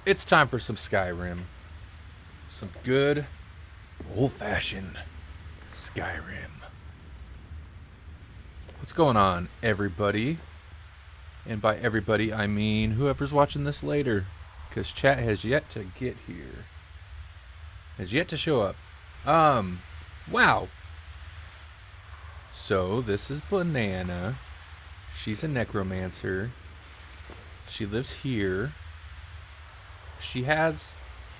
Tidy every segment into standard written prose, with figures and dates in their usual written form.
It's time for some Skyrim. Some good, old-fashioned Skyrim. What's going on, everybody? And by everybody, I mean whoever's watching this later. Because chat has yet to get here. Has yet to show up. Wow. So, this is Blananna. She's a necromancer. She lives here. She has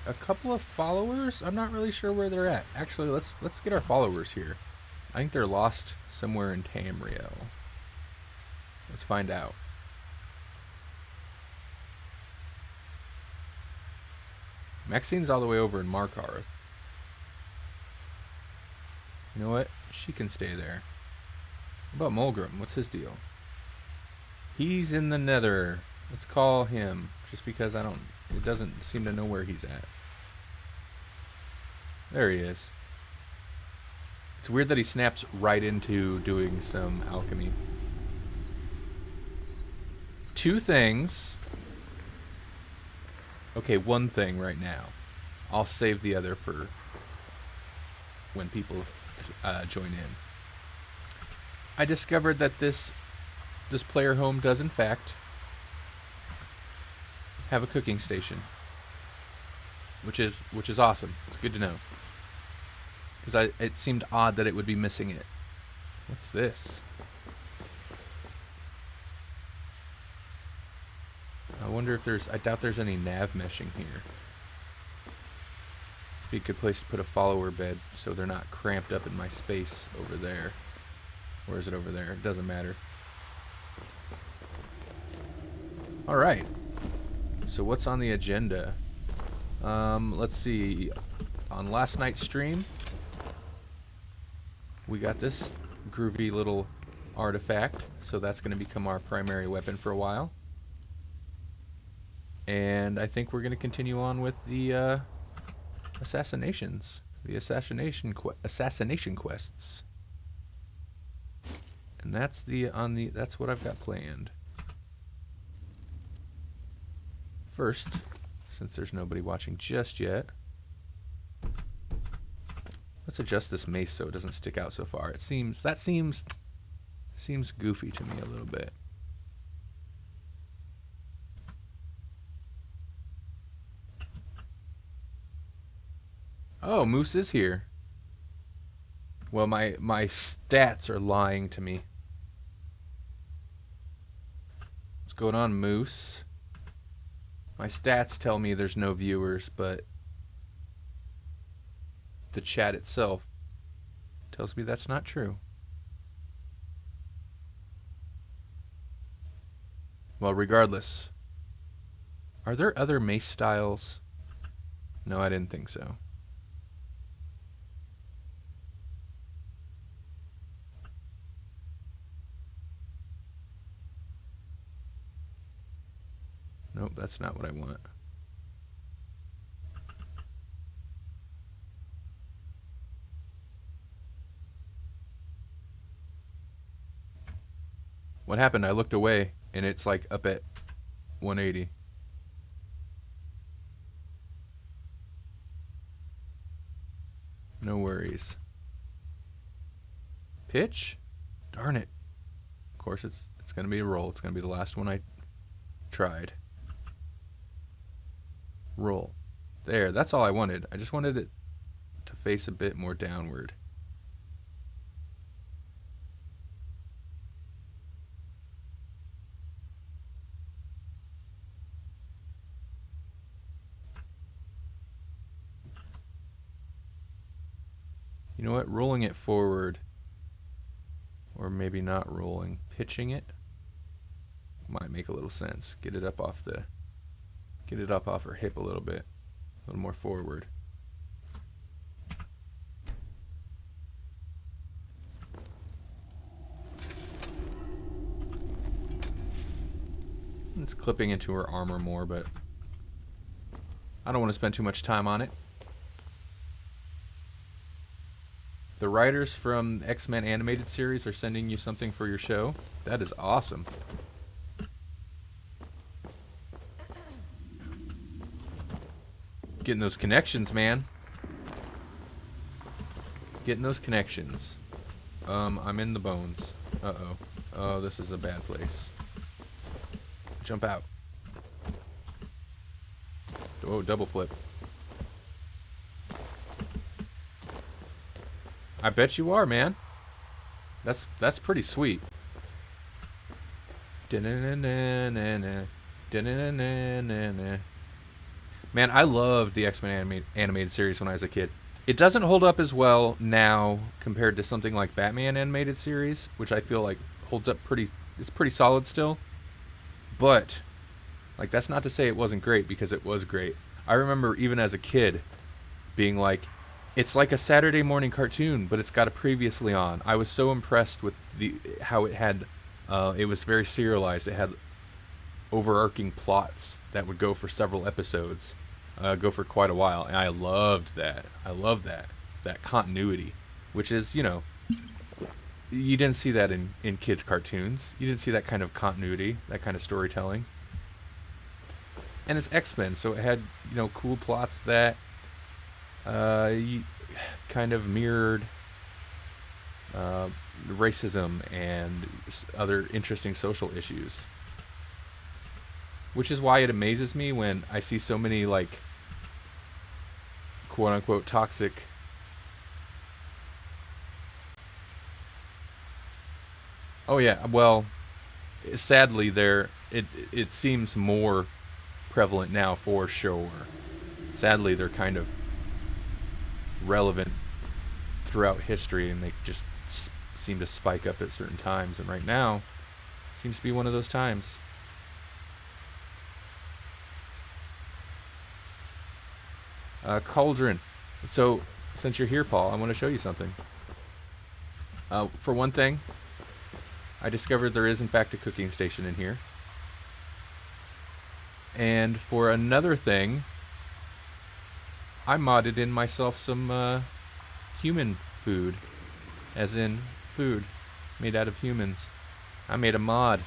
a couple of followers. I'm not really sure where they're at. Actually, let's get our followers here. I think they're lost somewhere in Tamriel. Let's find out. Maxine's all the way over in Markarth. You know what? She can stay there. What about Mulgrim? What's his deal? He's in the Nether. Let's call him. Just because it doesn't seem to know where he's at. There he is. It's weird that he snaps right into doing some alchemy. Two things. Okay, one thing right now. I'll save the other for when people join in. I discovered that this player home does in fact have a cooking station, which is awesome. It's good to know, because it seemed odd that it would be missing it. What's this? I wonder if I doubt there's any nav meshing here. Be a good place to put a follower bed so they're not cramped up in my space over there. Or is it over there? It doesn't matter. Alright. So what's on the agenda? Let's see. On last night's stream, we got this groovy little artifact. So that's going to become our primary weapon for a while. And I think we're going to continue on with the assassinations. The assassination quests. And that's that's what I've got planned. First, since there's nobody watching just yet, let's adjust this mace so it doesn't stick out so far. That seems goofy to me a little bit. Oh, Moose is here. Well, my stats are lying to me. What's going on, Moose? My stats tell me there's no viewers, but the chat itself tells me that's not true. Well, regardless, are there other mace styles? No, I didn't think so. Nope, that's not what I want. What happened? I looked away and it's like up at 180. No worries. Pitch? Darn it. Of course it's going to be a roll. It's going to be the last one I tried. Roll. There, that's all I wanted. I just wanted it to face a bit more downward. You know what? Rolling it forward, or maybe not rolling, pitching it might make a little sense. Get it up off her hip a little bit. A little more forward. It's clipping into her armor more, but I don't want to spend too much time on it. The writers from the X-Men animated series are sending you something for your show. That is awesome. Getting those connections, man. Getting those connections. I'm in the bones. Uh-oh. Oh, this is a bad place. Jump out. Oh, double flip. I bet you are, man. That's pretty sweet. Man, I loved the X-Men animated series when I was a kid. It doesn't hold up as well now compared to something like Batman animated series, which I feel like holds up it's pretty solid still. But like, that's not to say it wasn't great, because it was great. I remember even as a kid being like, it's like a Saturday morning cartoon, but it's got a previously on. I was so impressed with how it had it was very serialized. It had overarching plots that would go for several episodes, go for quite a while, and I loved that. I love that continuity, which is, you didn't see that in kids' cartoons. You didn't see that kind of continuity, that kind of storytelling. And it's X-Men, so it had, cool plots that kind of mirrored racism and other interesting social issues. Which is why it amazes me when I see so many, like, quote-unquote toxic Oh yeah, well, sadly it seems more prevalent now, for sure. Sadly, they're kind of relevant throughout history, and they just seem to spike up at certain times, and right now seems to be one of those times. Cauldron. So, since you're here, Paul, I want to show you something. For one thing, I discovered there is in fact a cooking station in here. And for another thing, I modded in myself some human food. As in, food made out of humans. I made a mod.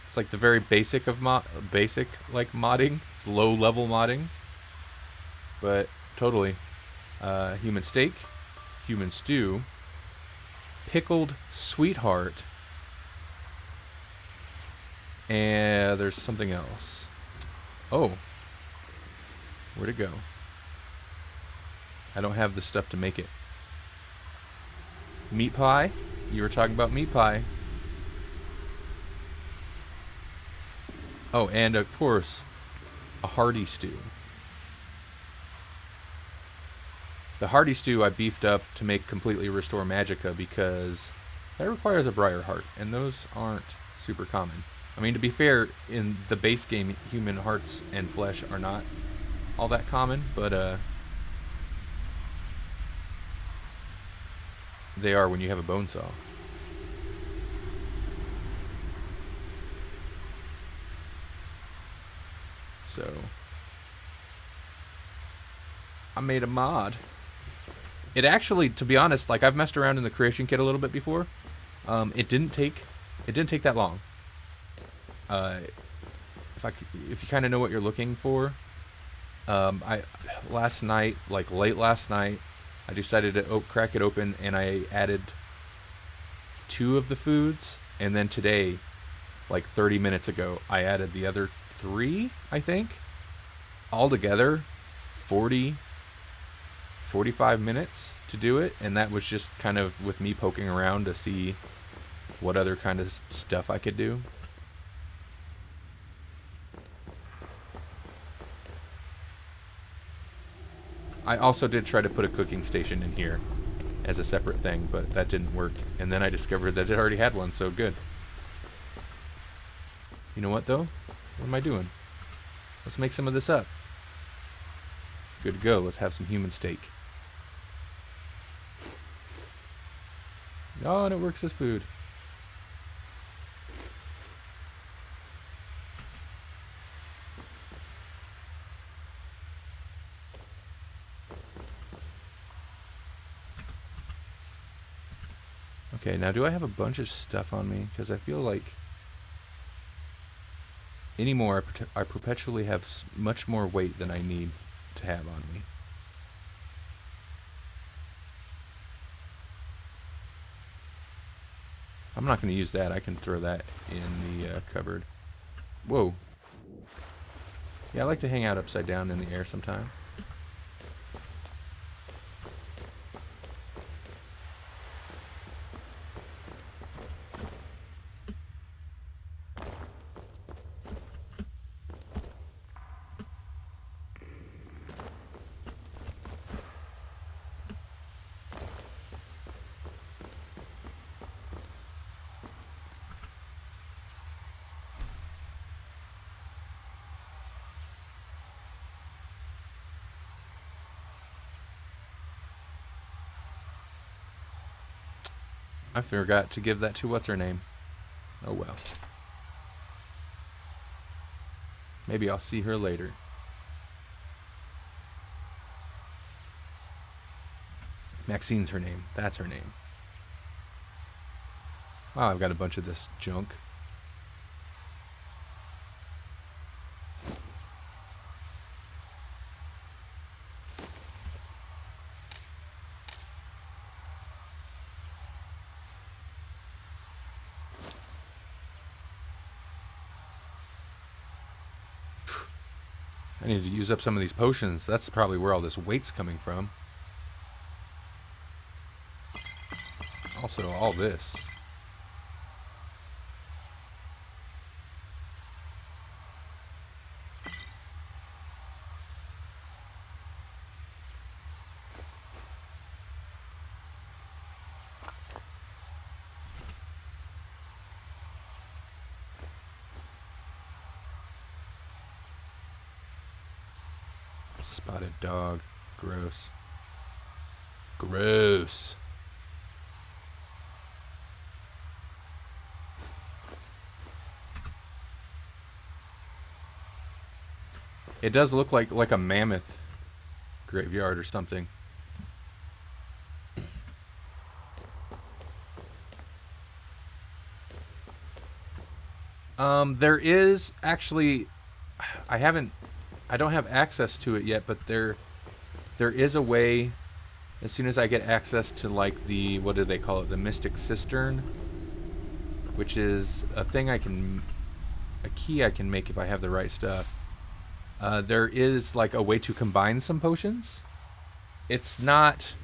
It's like the very basic of modding. It's low level modding. But totally. Human steak, human stew, pickled sweetheart, and there's something else. Oh. Where'd it go? I don't have the stuff to make it. Meat pie? You were talking about meat pie. Oh, and of course, a hearty stew. The hearty stew I beefed up to make completely restore magicka, because that requires a briar heart, and those aren't super common. I mean, to be fair, in the base game, human hearts and flesh are not all that common, but they are when you have a bone saw. So, I made a mod. It actually, to be honest, like, I've messed around in the creation kit a little bit before. It didn't take that long. If you kind of know what you're looking for, last night, like late last night, I decided to crack it open, and I added 2 of the foods, and then today, like 30 minutes ago, I added the other 3, I think. Altogether, 45 minutes to do it, and that was just kind of with me poking around to see what other kind of stuff I could do. I also did try to put a cooking station in here as a separate thing, but that didn't work, and then I discovered that it already had one, so good. You know what, though? What am I doing? Let's make some of this up. Good to go. Let's have some human steak. Oh, and it works as food. Okay, now do I have a bunch of stuff on me? Because I feel like anymore I perpetually have much more weight than I need to have on me. I'm not going to use that. I can throw that in the cupboard. Whoa. Yeah, I like to hang out upside down in the air sometime. I forgot to give that to what's-her-name. Oh well. Maybe I'll see her later. Maxine's her name. That's her name. Oh, I've got a bunch of this junk. I need to use up some of these potions. That's probably where all this weight's coming from. Also, all this. Spotted dog. Gross. Gross. It does look like a mammoth graveyard or something. There is actually, I don't have access to it yet, but there is a way, as soon as I get access to like the, what do they call it, the Mystic Cistern, which is a thing a key I can make if I have the right stuff. There is like a way to combine some potions. It's not,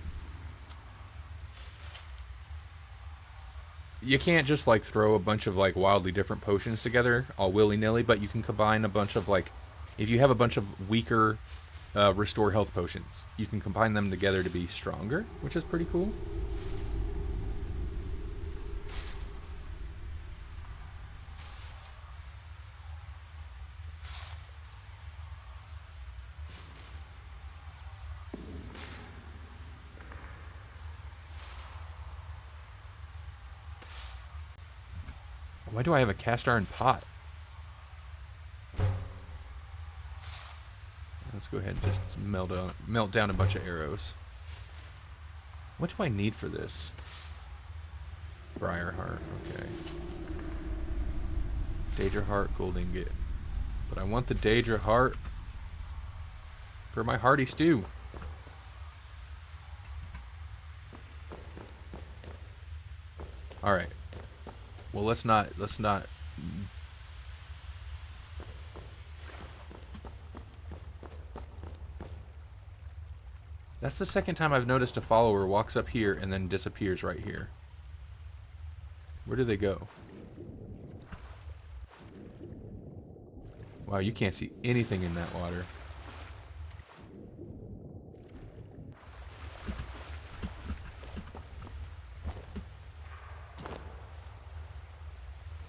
you can't just like throw a bunch of like wildly different potions together all willy-nilly, but you can combine a bunch of like, if you have a bunch of weaker restore health potions, you can combine them together to be stronger, which is pretty cool. Why do I have a cast iron pot? Let's go ahead and just melt down a bunch of arrows. What do I need for this? Briarheart, okay. Daedra Heart, Gold Ingot. But I want the Daedra Heart for my hearty stew. Alright. Well, let's not... That's the second time I've noticed a follower walks up here and then disappears right here. Where do they go? Wow, you can't see anything in that water.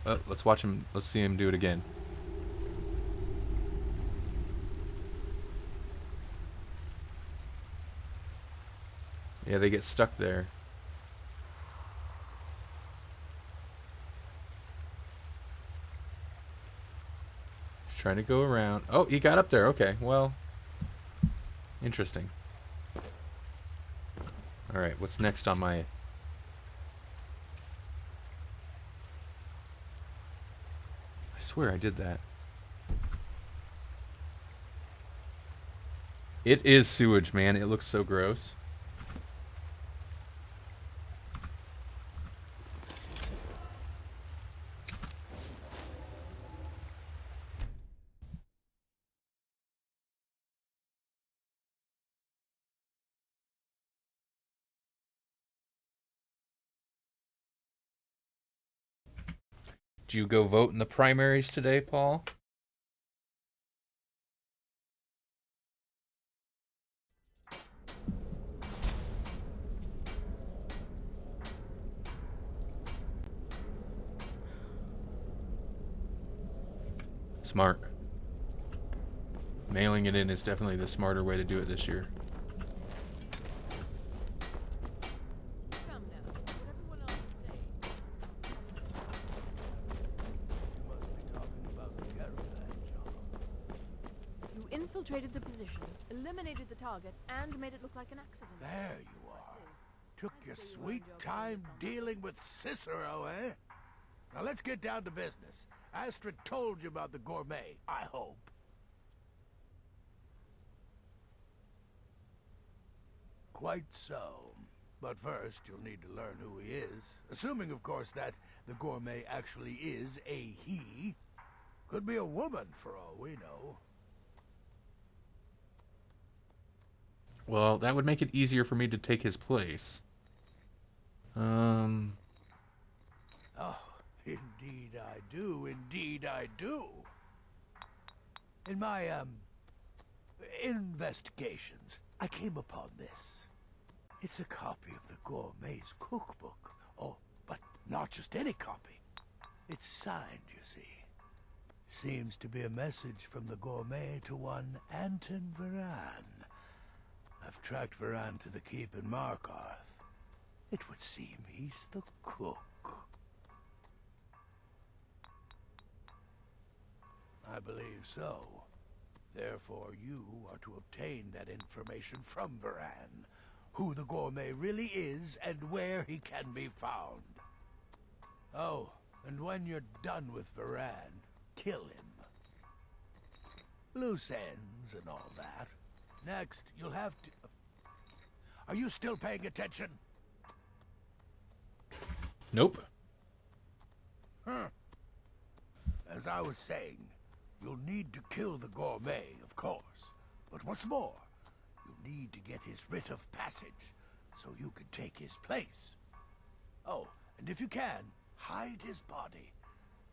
Oh, let's watch him. Let's see him do it again. Yeah, they get stuck there. Just trying to go around. Oh, he got up there. Okay, well, interesting. All right, what's next on my... I swear I did that. It is sewage, man. It looks so gross. Did you go vote in the primaries today, Paul? Smart. Mailing it in is definitely the smarter way to do it this year. Infiltrated the position, eliminated the target, and made it look like an accident. There you are. Took your sweet time dealing with Cicero, eh? Now let's get down to business. Astrid told you about the gourmet, I hope. Quite so. But first, you'll need to learn who he is. Assuming, of course, that the gourmet actually is a he. Could be a woman, for all we know. Well, that would make it easier for me to take his place. Oh, indeed I do. Indeed I do. In my, investigations, I came upon this. It's a copy of the gourmet's cookbook. Oh, but not just any copy. It's signed, you see. Seems to be a message from the gourmet to one Anton Varan. I've tracked Varan to the keep in Markarth. It would seem he's the cook. I believe so. Therefore, you are to obtain that information from Varan. Who the gourmet really is and where he can be found. Oh, and when you're done with Varan, kill him. Loose ends and all that. Next, you'll have to... Are you still paying attention? Nope. Huh. As I was saying, you'll need to kill the gourmet, of course. But what's more, you'll need to get his writ of passage, so you can take his place. Oh, and if you can, hide his body.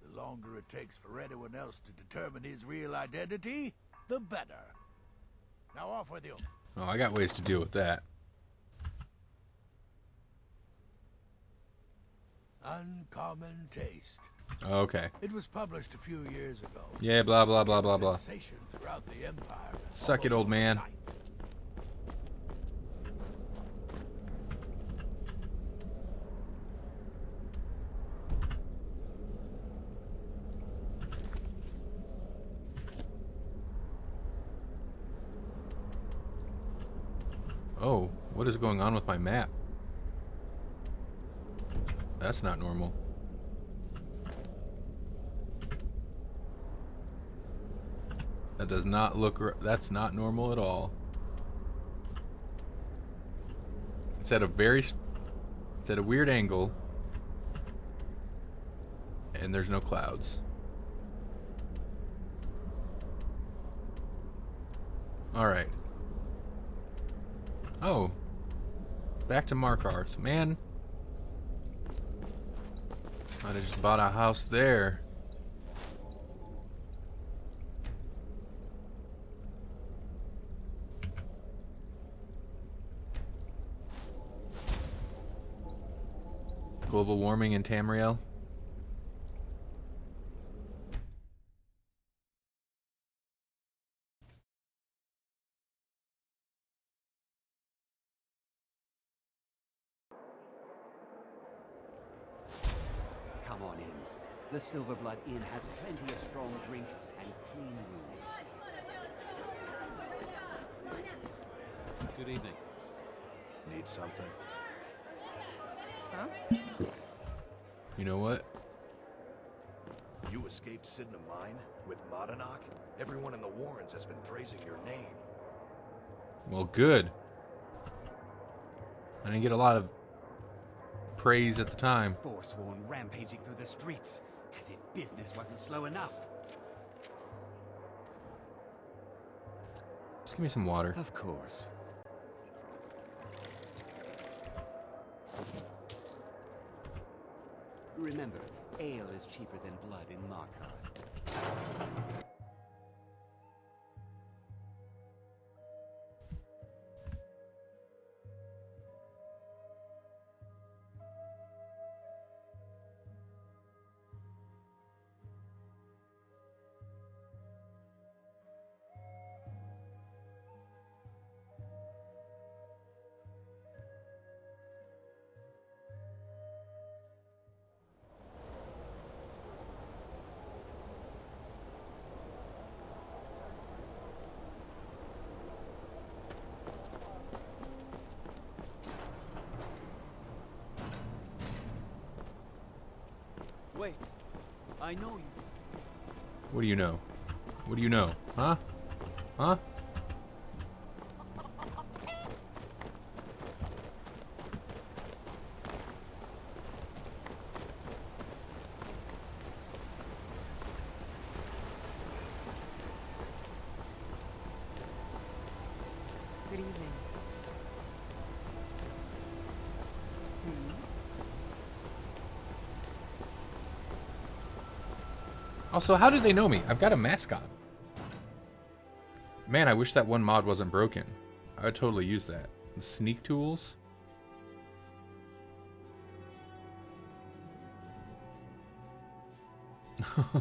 The longer it takes for anyone else to determine his real identity, the better. Now off with you. Oh, I got ways to deal with that. Uncommon taste. Okay. It was published a few years ago. Yeah, blah, blah, blah, blah, blah. Sensation throughout the Empire. Suck it, old man. Overnight. Oh, what is going on with my map? That's not normal. That does not look... That's not normal at all. It's at a very... It's at a weird angle. And there's no clouds. Alright. Oh. Back to Markarth. Man. I'd have just bought a house there. Global warming in Tamriel. Come on in. The Silverblood Inn has plenty of strong drink and clean rooms. Good evening. Need something? Huh? You know what? You escaped Sidna Mine with Modenock? Everyone in the Warrens has been praising your name. Well, good. I didn't get a lot of praise at the time. Forsworn rampaging through the streets, as if business wasn't slow enough. Just give me some water. Of course. Remember, ale is cheaper than blood in Markarth. Wait, I know you. What do you know? What do you know? Huh? Huh? Good evening. Also, how did they know me? I've got a mascot. Man, I wish that one mod wasn't broken. I would totally use that. The sneak tools.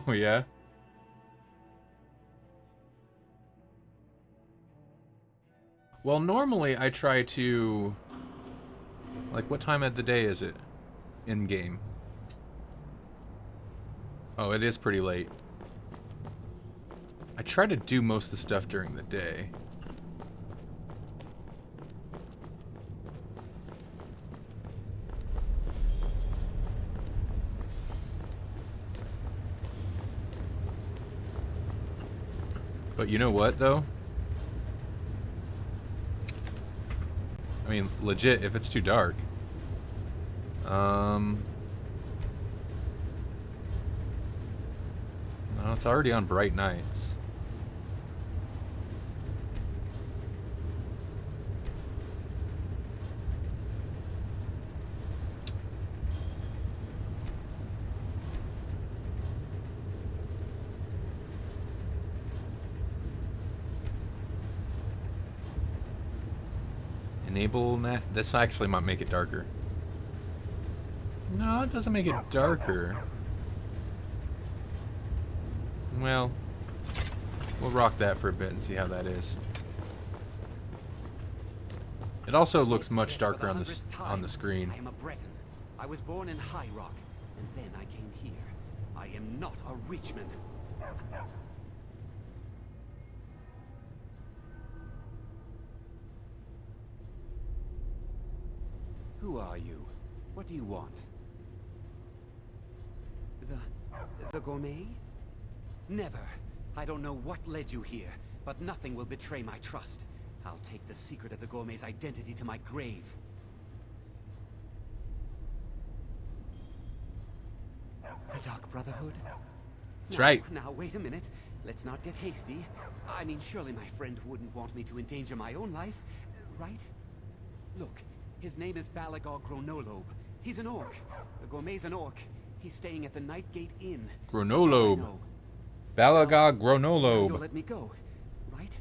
Oh, yeah? Well, normally I try to... Like, what time of the day is it? In-game. Oh, it is pretty late. I try to do most of the stuff during the day. But you know what, though? I mean, legit, if it's too dark. No, it's already on bright nights. Enable that. This actually might make it darker. No, it doesn't make it darker. Well, we'll rock that for a bit and see how that is. It also looks much darker on the screen. I am a Breton. I was born in High Rock, and then I came here. I am not a Richman. Who are you? What do you want? The gourmet? Never. I don't know what led you here, but nothing will betray my trust. I'll take the secret of the gourmet's identity to my grave. The Dark Brotherhood? That's right. Now, wait a minute. Let's not get hasty. I mean, surely my friend wouldn't want me to endanger my own life, right? Look, his name is Balagog Gronolobe. He's an orc. The gourmet's an orc. He's staying at the Nightgate Inn. Gronolobe. Balagog You'll Gronolobe. let me go, right?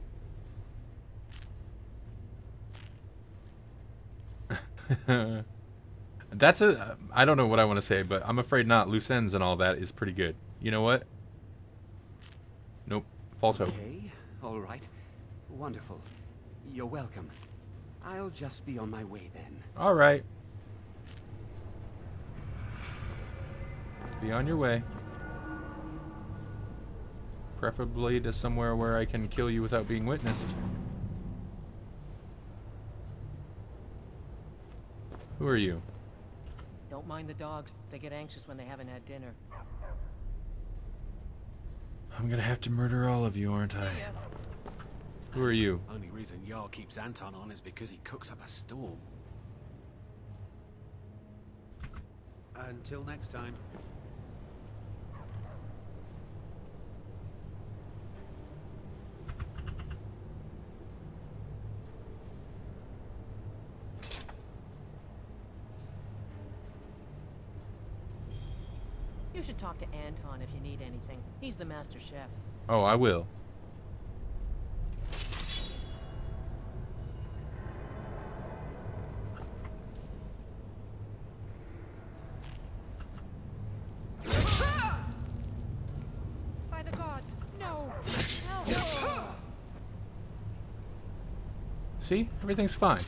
That's a... I don't know what I want to say, but I'm afraid not. Loose ends and all that is pretty good. You know what? Nope. False hope. Okay, all right. Wonderful. You're welcome. I'll just be on my way then. All right. Be on your way. Preferably to somewhere where I can kill you without being witnessed. Who are you? Don't mind the dogs. They get anxious when they haven't had dinner. I'm gonna have to murder all of you, aren't I? Who are you? Only reason Jarl keeps Anton on is because he cooks up a storm. Until next time. You should talk to Anton if you need anything. He's the master chef. Oh, I will. By the gods, no! See? Everything's fine.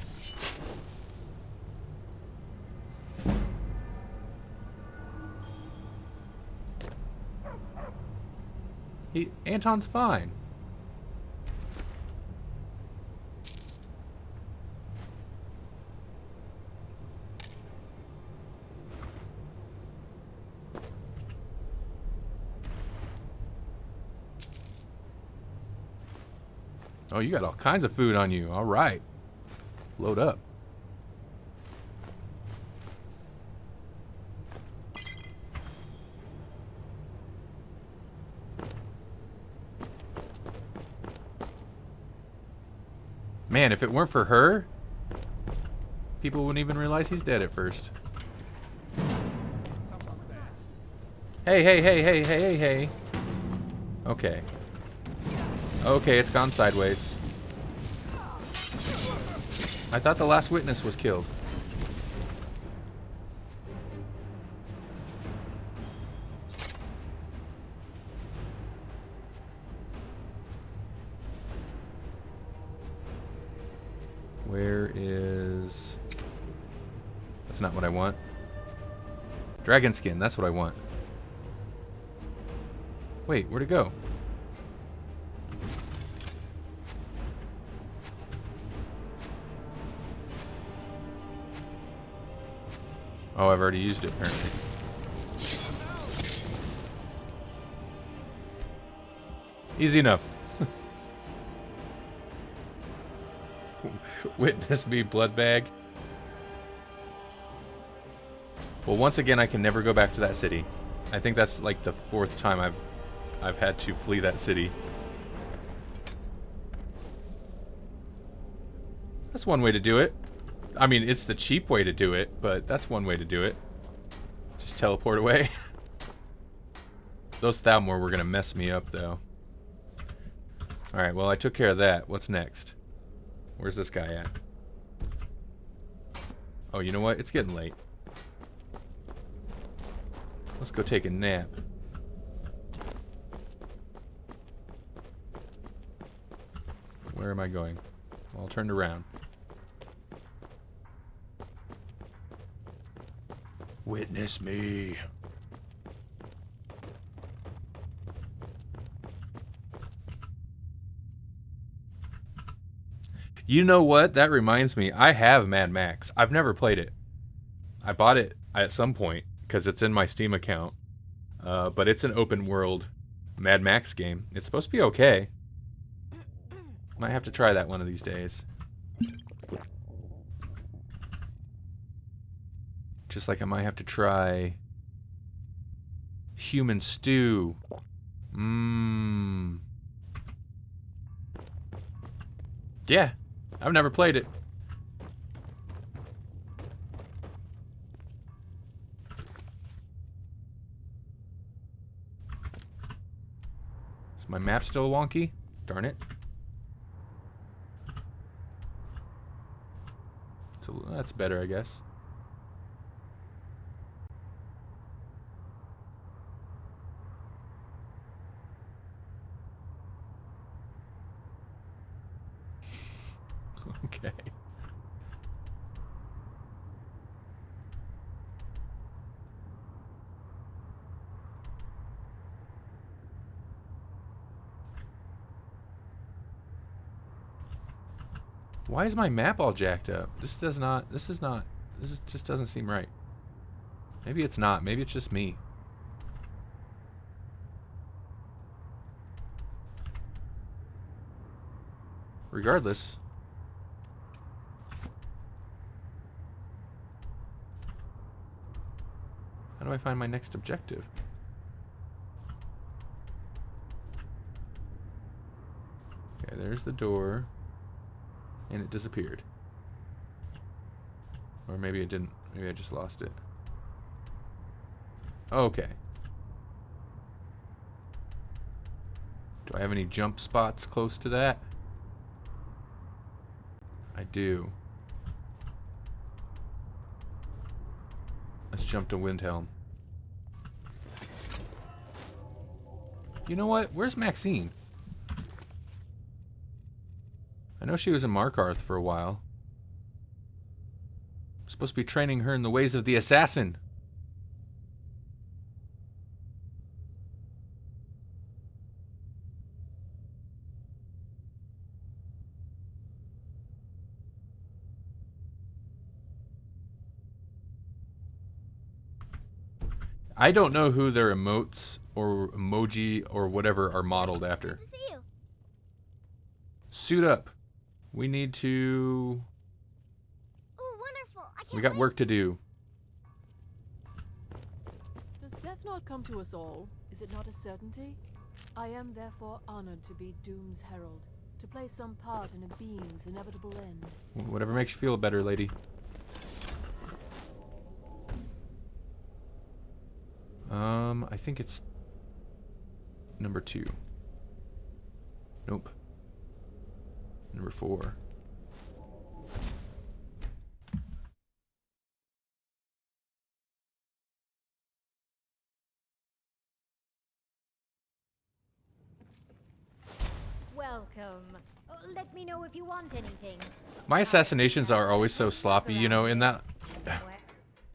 Anton's fine. Oh, you got all kinds of food on you. All right. Load up. Man, if it weren't for her, people wouldn't even realize he's dead at first. Hey, hey, hey, hey, hey, hey, hey. Okay. Okay, it's gone sideways. I thought the last witness was killed. Where is... That's not what I want. Dragon skin, that's what I want. Wait, where'd it go? Oh, I've already used it, apparently. Easy enough. Witness me, blood bag. Well, once again, I can never go back to that city. I think that's like the 4th time I've had to flee that city. That's one way to do it. I mean, it's the cheap way to do it, but that's one way to do it. Just teleport away. Those Thalmor were gonna mess me up, though. Alright, well, I took care of that. What's next? Where's this guy at? Oh, you know what? It's getting late. Let's go take a nap. Where am I going? Well, I'll turn around. Witness me. You know what? That reminds me. I have Mad Max. I've never played it. I bought it at some point because it's in my Steam account. But it's an open world Mad Max game. It's supposed to be okay. Might have to try that one of these days. Just like I might have to try Human Stew. Yeah, I've never played it. Is my map still wonky? Darn it. So that's better, I guess. Okay. Why is my map all jacked up? This just doesn't seem right. Maybe it's not. Maybe it's just me. Regardless. How do I find my next objective? Okay, there's the door. And it disappeared. Or maybe it didn't. Maybe I just lost it. Okay. Do I have any jump spots close to that? I do. Let's jump to Windhelm. You know what? Where's Maxine? I know she was in Markarth for a while. I'm supposed to be training her in the ways of the assassin. I don't know who their emotes or emoji or whatever are modeled after. Good to see you. Suit up. We need to... Ooh, wonderful. I can't We got wait. work to do. Does death not come to us all? Is it not a certainty? I am therefore honored to be Doom's herald, to play some part in a being's inevitable end. Whatever makes you feel better, lady. I think it's number 2. Nope. Number 4. Welcome. Let me know if you want anything. My assassinations are always so sloppy, you know, in that...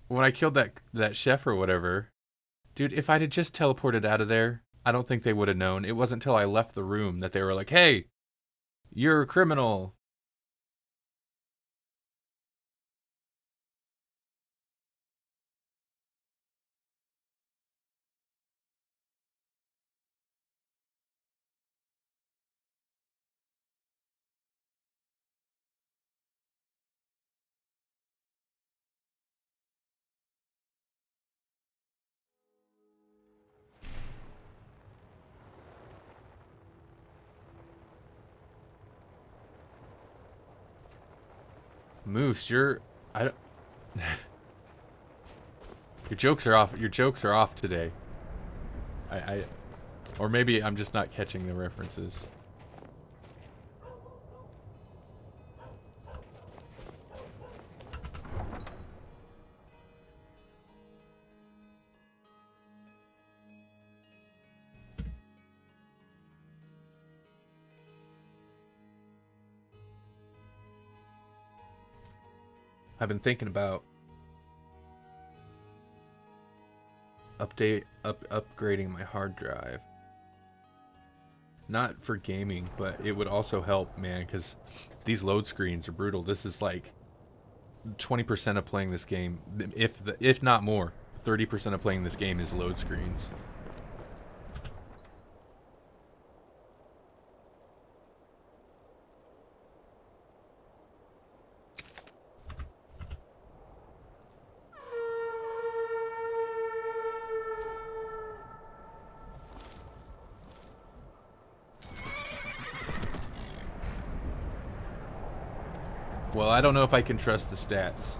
When I killed that chef or whatever... Dude, if I'd have just teleported out of there, I don't think they would have known. It wasn't until I left the room that they were like, hey, you're a criminal. Moose, I don't... Your jokes are off. Your jokes are off today. Or maybe I'm just not catching the references. I've been thinking about upgrading my hard drive. Not for gaming, but it would also help, man, because these load screens are brutal. This is like 20% of playing this game, if not more. 30% of playing this game is load screens. Well, I don't know if I can trust the stats.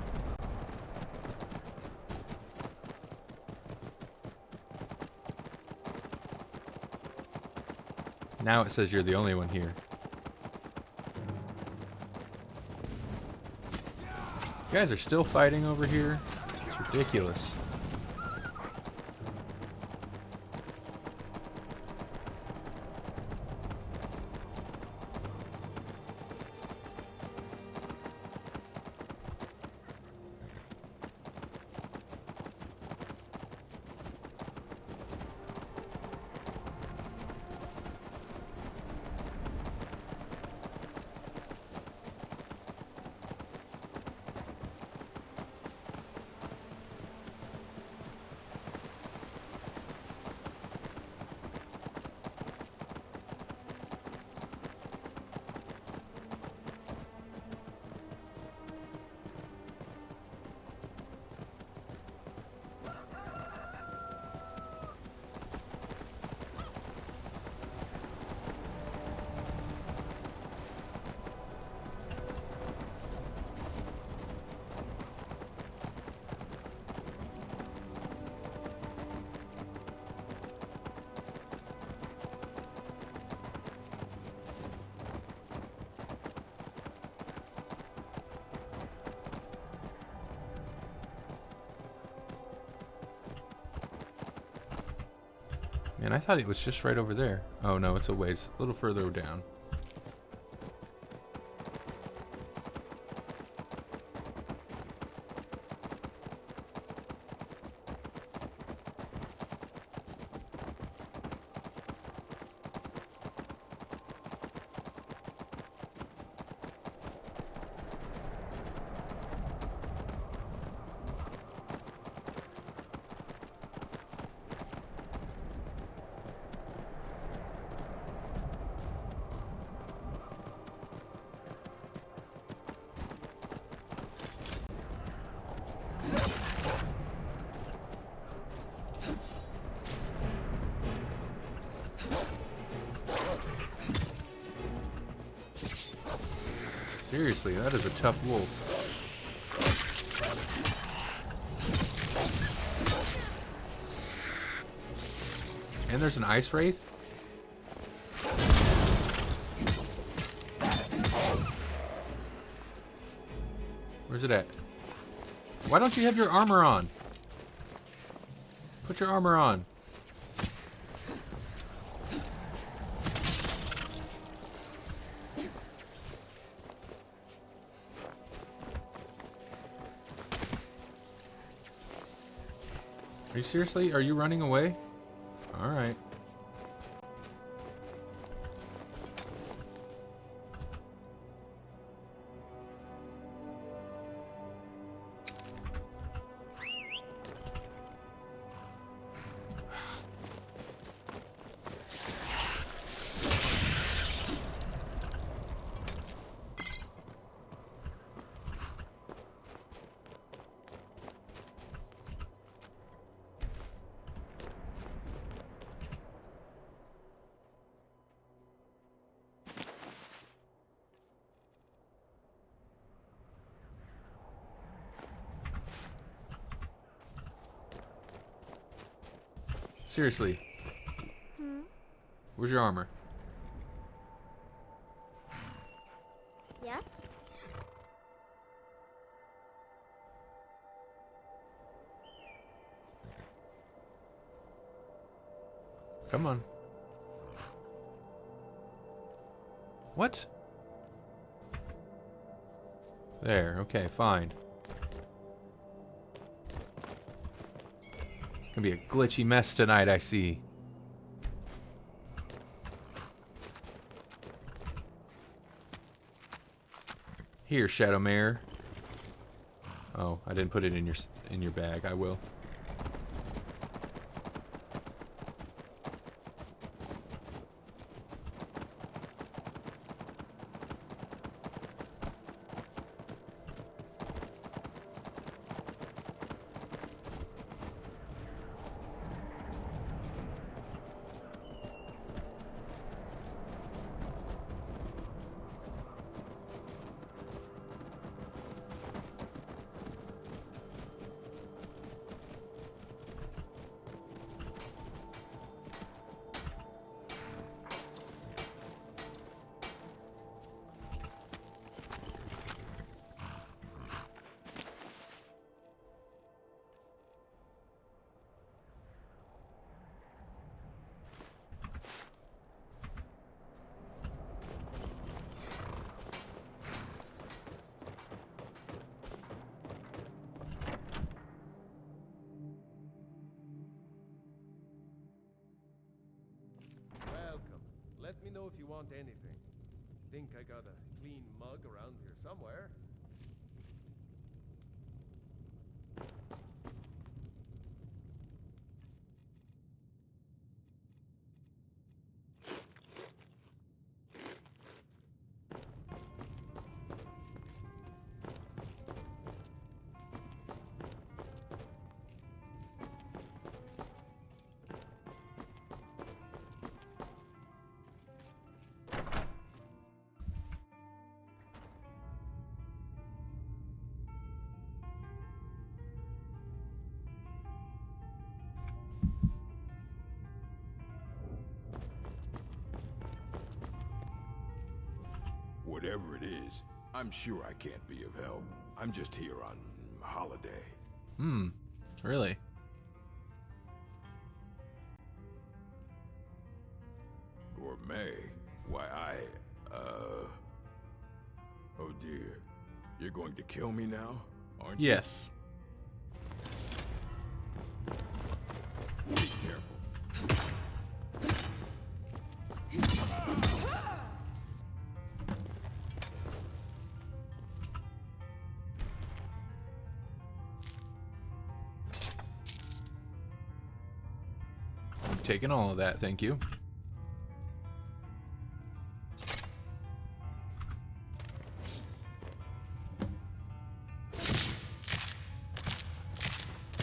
Now it says you're the only one here. You guys are still fighting over here? It's ridiculous. Man, I thought it was just right over there. Oh no, it's a ways, a little further down. Seriously, that is a tough wolf. And there's an ice wraith? Where's it at? Why don't you have your armor on? Put your armor on. Are you seriously? Are you running away? Alright. Seriously. Where's your armor? Yes? Come on. What? There, okay, fine. Gonna be a glitchy mess tonight, I see. Here, Shadowmare. Oh, I didn't put it in your bag. I will. Let me know if you want anything. Think I got a clean mug around here somewhere. Whatever it is, I'm sure I can't be of help. I'm just here on holiday. Really? gourmet? Why, oh dear. You're going to kill me now, aren't you? Yes. Be careful. I'm taking all of that, thank you.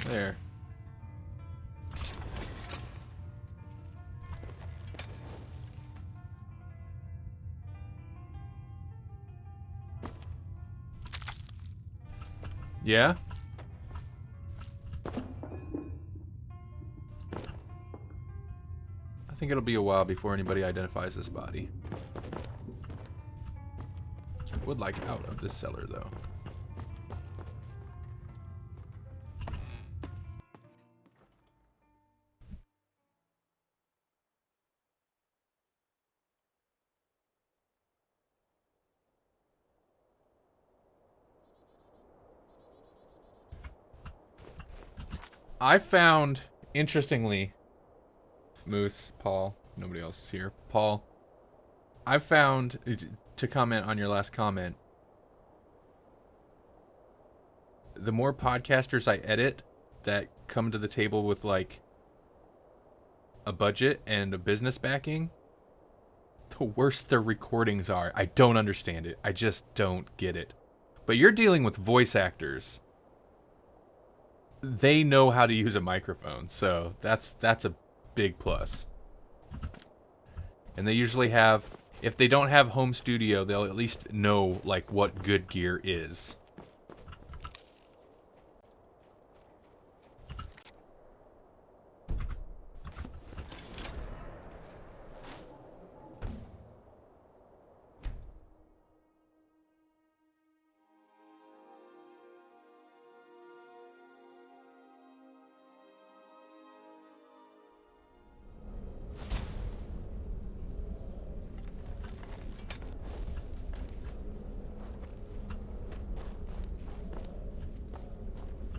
There. Yeah? I think it'll be a while before anybody identifies this body. I would like out of this cellar, though. I found, interestingly, Moose, Paul, nobody else is here. Paul, I found, to comment on your last comment, the more podcasters I edit that come to the table with, like, a budget and a business backing, the worse their recordings are. I don't understand it. I just don't get it. But you're dealing with voice actors. They know how to use a microphone, so that's a big plus. And they usually have, if they don't have home studio, they'll at least know like what good gear is.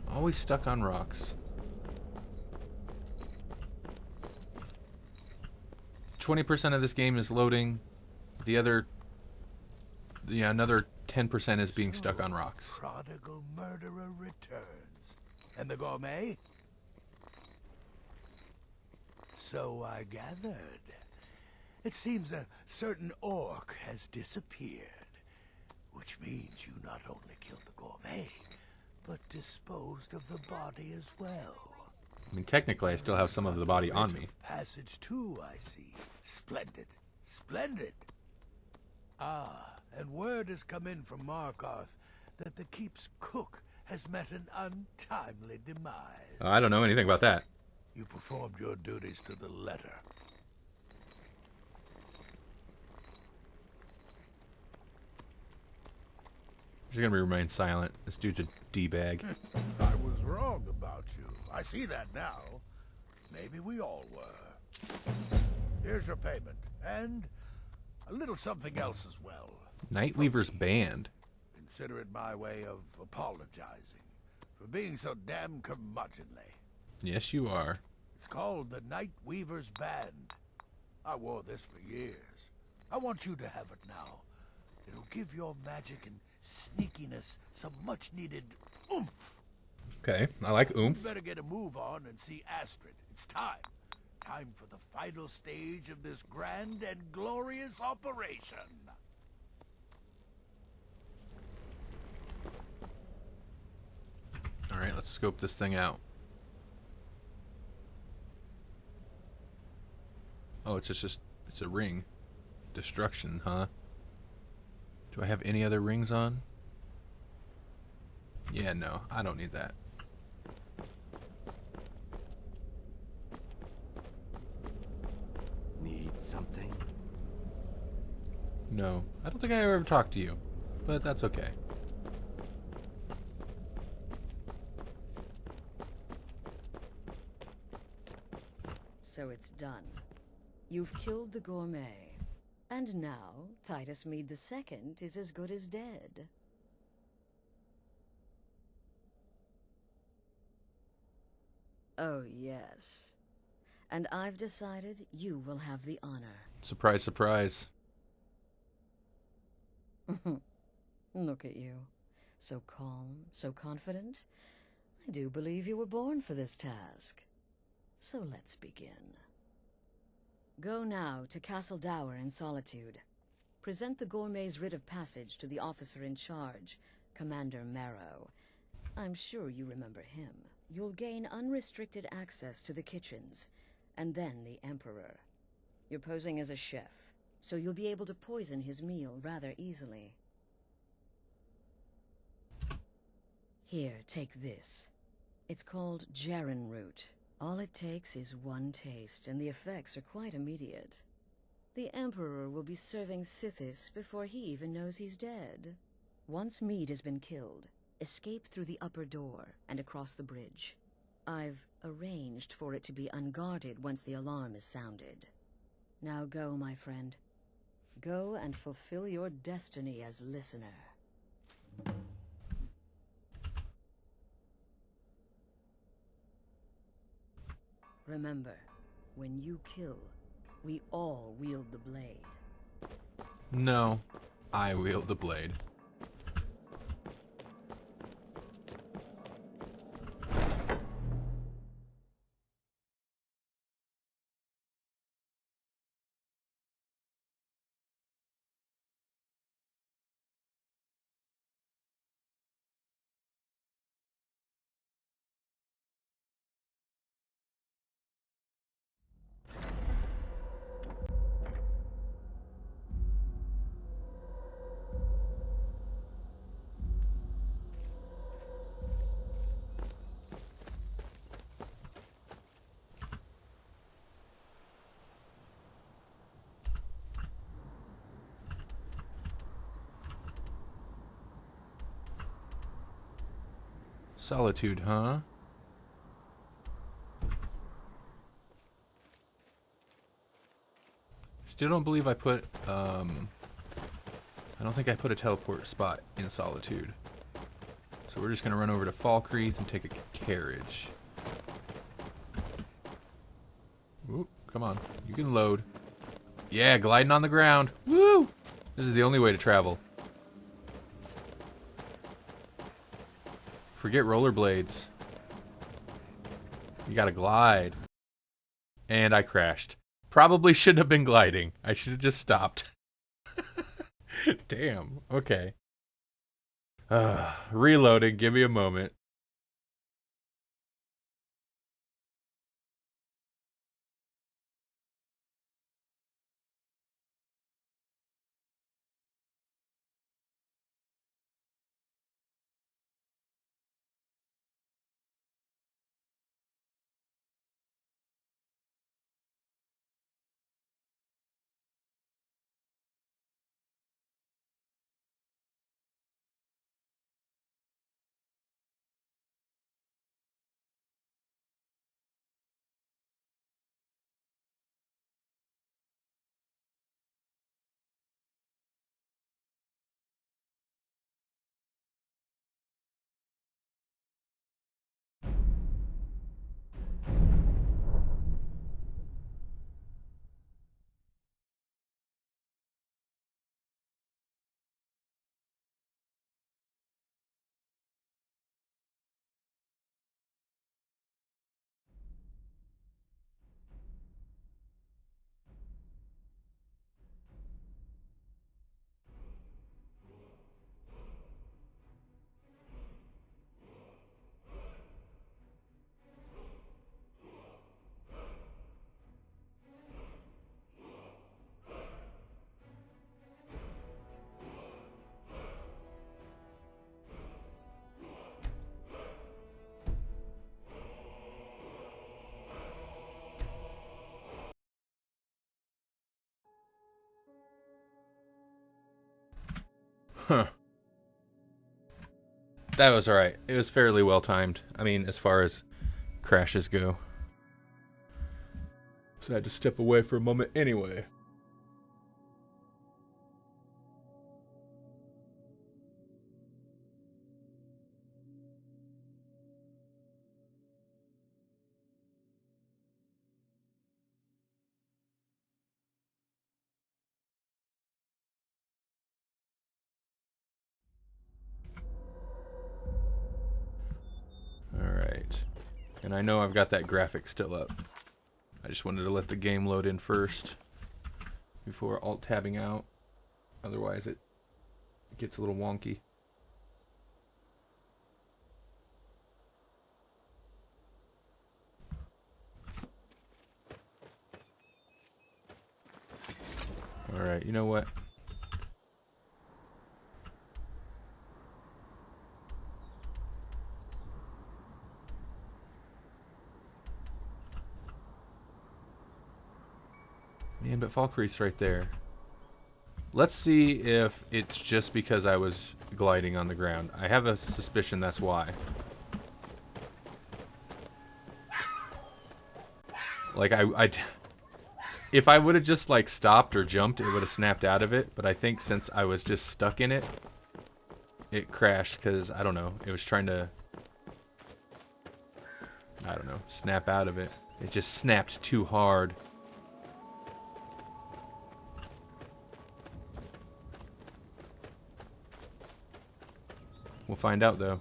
Always stuck on rocks. 20% of this game is loading. The other, another 10% is being stuck on rocks. Prodigal murderer returns. And the gourmet? So I gathered. It seems a certain orc has disappeared. Which means you not only killed the gourmet, but disposed of the body as well. I mean, technically, I still have some of the body on me. Passage too, I see. Splendid. Splendid. Ah, and word has come in from Markarth that the keep's cook has met an untimely demise. I don't know anything about that. You performed your duties to the letter. She's gonna remain silent. This dude's a D-bag. I was wrong about you. I see that now. Maybe we all were. Here's your payment, and a little something else as well. Nightweaver's band. Consider it my way of apologizing for being so damn curmudgeonly. Yes, you are. It's called the Nightweaver's Band. I wore this for years. I want you to have it now. It'll give your magic and sneakiness some much-needed oomph. Okay, I like oomph. You better get a move on and see Astrid. It's time. Time for the final stage of this grand and glorious operation. All right, let's scope this thing out. Oh, it's it's a ring. Destruction, huh? Do I have any other rings on? Yeah, no, I don't need that. Need something? No, I don't think I ever talked to you, but that's okay. So it's done. You've killed the gourmet. And now, Titus Mead II is as good as dead. Oh, yes. And I've decided you will have the honor. Surprise, surprise. Look at you. So calm, so confident. I do believe you were born for this task. So let's begin. Go now to Castle Dower in Solitude. Present the gourmet's writ of passage to the officer in charge, Commander Marrow. I'm sure you remember him. You'll gain unrestricted access to the kitchens, and then the Emperor. You're posing as a chef, so you'll be able to poison his meal rather easily. Here, take this. It's called Jaren root. All it takes is one taste, and the effects are quite immediate. The Emperor will be serving Sithis before he even knows he's dead. Once Mead has been killed, escape through the upper door and across the bridge. I've arranged for it to be unguarded once the alarm is sounded. Now go, my friend. Go and fulfill your destiny as listener. Remember, when you kill, we all wield the blade. No, I wield the blade. Solitude, huh? Still don't believe I put, I don't think I put a teleport spot in Solitude. So we're just gonna run over to Falkreath and take a carriage. Ooh, come on. You can load. Yeah, gliding on the ground. Woo! This is the only way to travel. Forget rollerblades. You gotta glide. And I crashed. Probably shouldn't have been gliding. I should have just stopped. Damn. Okay. Reloading. Give me a moment. Huh. That was alright. It was fairly well timed. I mean, as far as crashes go. So I had to step away for a moment anyway. And I know I've got that graphic still up. I just wanted to let the game load in first before alt-tabbing out. Otherwise it gets a little wonky. Alright, you know what? Man, but Valkyrie's right there. Let's see if it's just because I was gliding on the ground. I have a suspicion that's why. Like, if I would have just, like, stopped or jumped, it would have snapped out of it. But I think since I was just stuck in it, it crashed because, I don't know, it was trying to, I don't know, snap out of it. It just snapped too hard. We'll find out, though.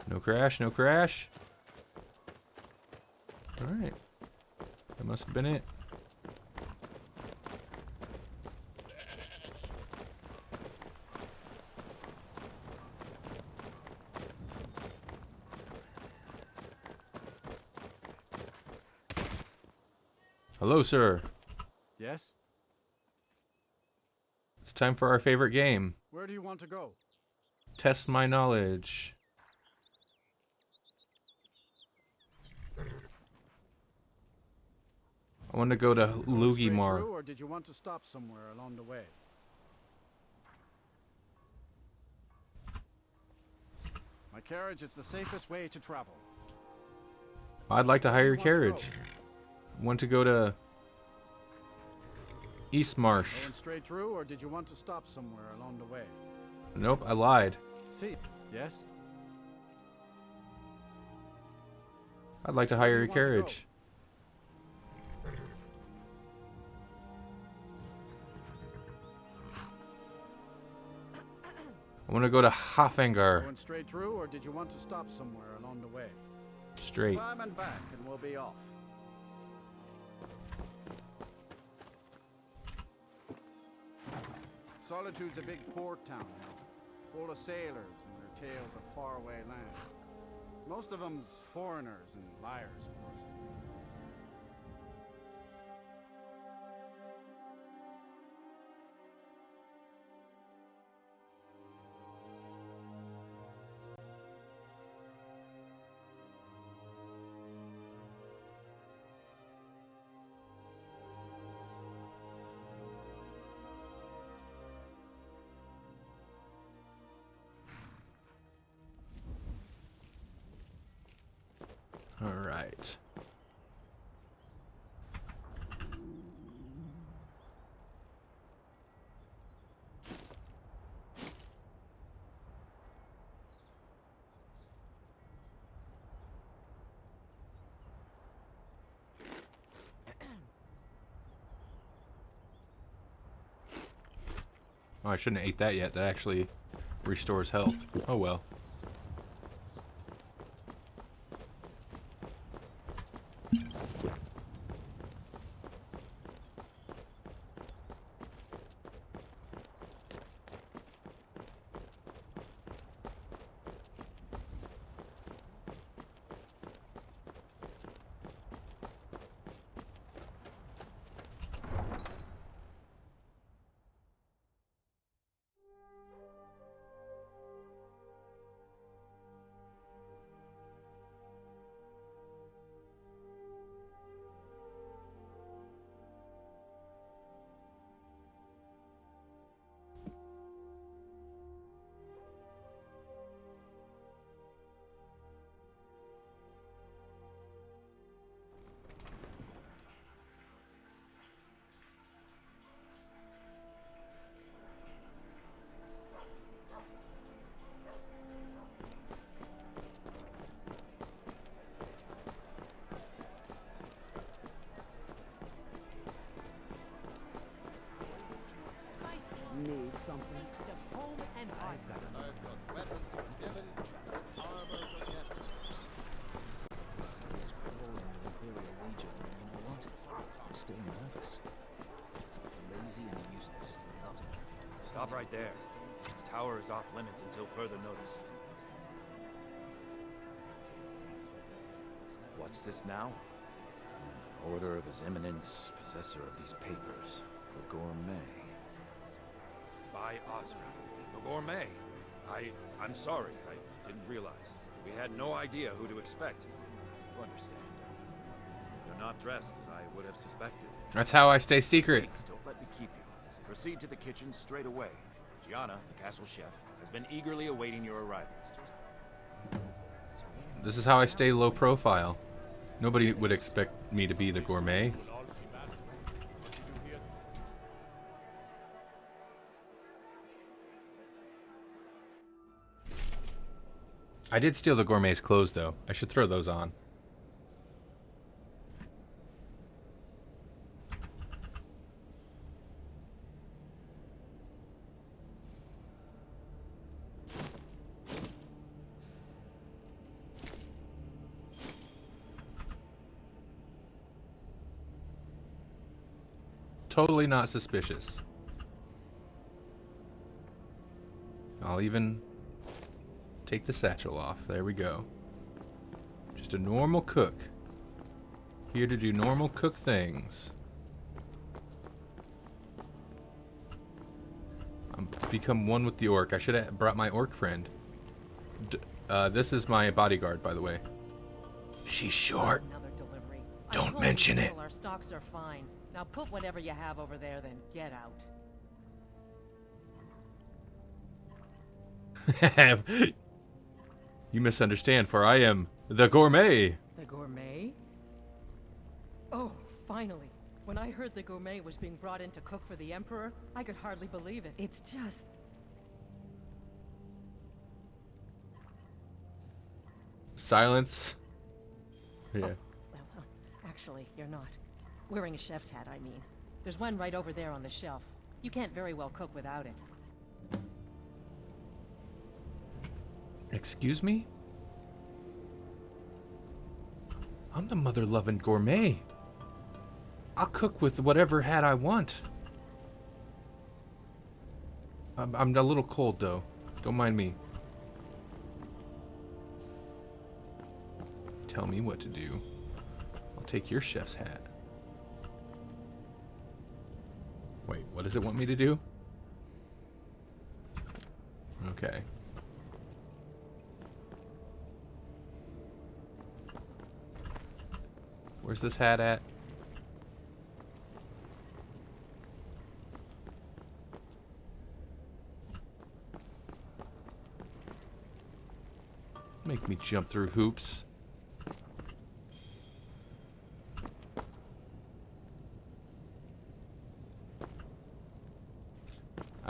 No crash, no crash. Alright. That must have been it. Hello, sir. Yes? It's time for our favorite game. Where do you want to go? Test my knowledge. I want to go to Lugimar. Or did you want to stop somewhere along the way? My carriage is the safest way to travel. I'd like to hire your carriage. Want to go to East Marsh. Going straight through, or did you want to stop somewhere along the way? Nope, I lied. See, yes? I'd like to hire your carriage. I want to go to Hafengar. Going straight through, or did you want to stop somewhere along the way? Straight. Climb and back, and we'll be off. Solitude's a big port town, full of sailors and their tales of faraway lands. Most of them's foreigners and liars, of course. All right. Oh, I shouldn't have ate that yet. That actually restores health. Oh well. something. Step home and hide. I've got weapons forgiven, armor forget. The city is crawling with Imperial Legion, and you know what? I'm still nervous. Lazy and useless. Nothing. Stop right there. The tower is off limits until further notice. What's this now? Order of His Eminence, possessor of these papers, the Gourmet. By Ozra, the Gourmet. I'm sorry, I didn't realize. We had no idea who to expect. You understand. You're not dressed as I would have suspected. That's how I stay secret. Please don't let me keep you. Proceed to the kitchen straight away. Gianna, the castle chef, has been eagerly awaiting your arrival. This is how I stay low profile. Nobody would expect me to be the Gourmet. I did steal the Gourmet's clothes, though. I should throw those on. Totally not suspicious. I'll even take the satchel off. There we go. Just a normal cook. Here to do normal cook things. I'm become one with the orc. I should have brought my orc friend. This is my bodyguard, by the way. She's short. Another delivery. Don't mention it. Our stocks are fine. Now put whatever you have over there, then get out. You misunderstand, for I am the Gourmet. The Gourmet? Oh, finally. When I heard the Gourmet was being brought in to cook for the Emperor, I could hardly believe it. It's just... Silence. Yeah. Oh, well, actually, you're not. Wearing a chef's hat, I mean. There's one right over there on the shelf. You can't very well cook without it. Excuse me? I'm the mother-loving Gourmet. I'll cook with whatever hat I want. I'm a little cold, though. Don't mind me. Tell me what to do. I'll take your chef's hat. Wait, what does it want me to do? Okay. Where's this hat at? Make me jump through hoops.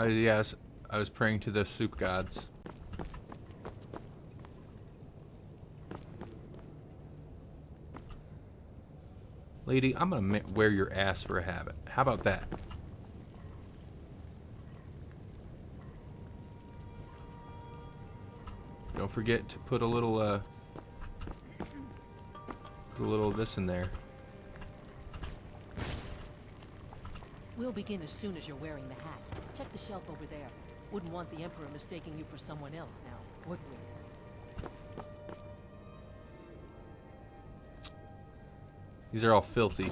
Yes, I was praying to the soup gods. Lady, I'm gonna wear your ass for a habit. How about that? Don't forget to put a little of this in there. We'll begin as soon as you're wearing the hat. Check the shelf over there. Wouldn't want the Emperor mistaking you for someone else now, would we? These are all filthy.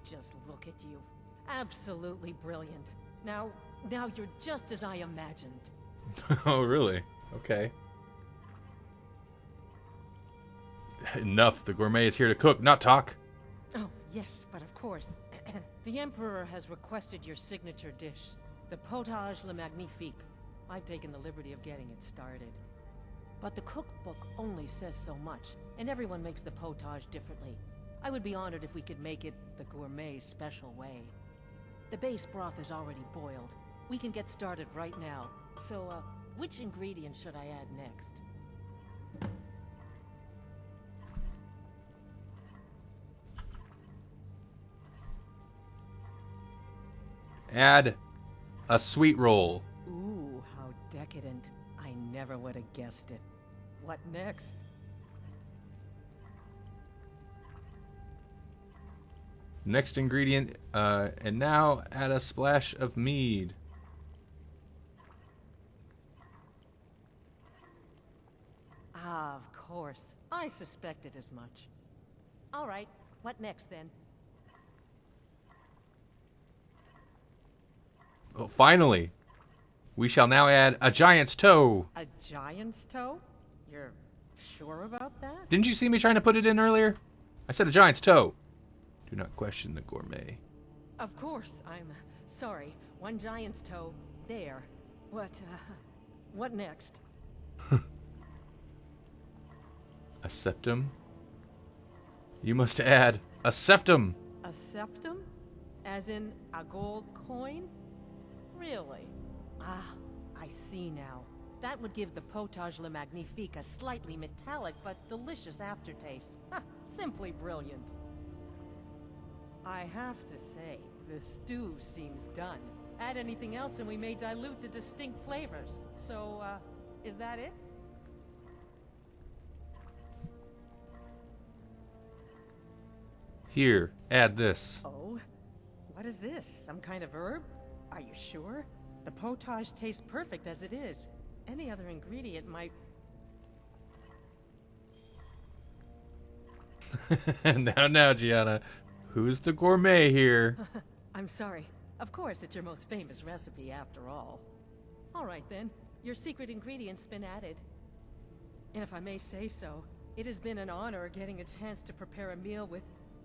Just look at you. Absolutely brilliant. Now you're just as I imagined. Oh, really? Okay. Enough. The Gourmet is here to cook, not talk. Oh, yes, but of course. The Emperor has requested your signature dish, the potage le magnifique. I've taken the liberty of getting it started. But the cookbook only says so much, and everyone makes the potage differently. I would be honored if we could make it the gourmet special way. The base broth is already boiled. We can get started right now. So, which ingredient should I add next? Add a sweet roll. Ooh, how decadent. I never would have guessed it. What next? Next ingredient, and now add a splash of mead. Ah, of course. I suspected as much. All right, what next then? Oh, finally, we shall now add a giant's toe. A giant's toe? You're sure about that? Didn't you see me trying to put it in earlier? I said a giant's toe. Do not question the gourmet. Of course, I'm sorry. One giant's toe, there. What next? A septum? You must add a septum. A septum? As in a gold coin? Really? Ah, I see now. That would give the potage le magnifique a slightly metallic but delicious aftertaste. Ha, simply brilliant. I have to say, the stew seems done. Add anything else and we may dilute the distinct flavors. So, is that it? Here, add this. Oh? What is this? Some kind of herb? Are you sure? The potage tastes perfect as it is. Any other ingredient might... Now, Gianna. Who's the gourmet here? I'm sorry. Of course, it's your most famous recipe after all. All right then, your secret ingredient's been added. And if I may say so, it has been an honor getting a chance to prepare a meal with,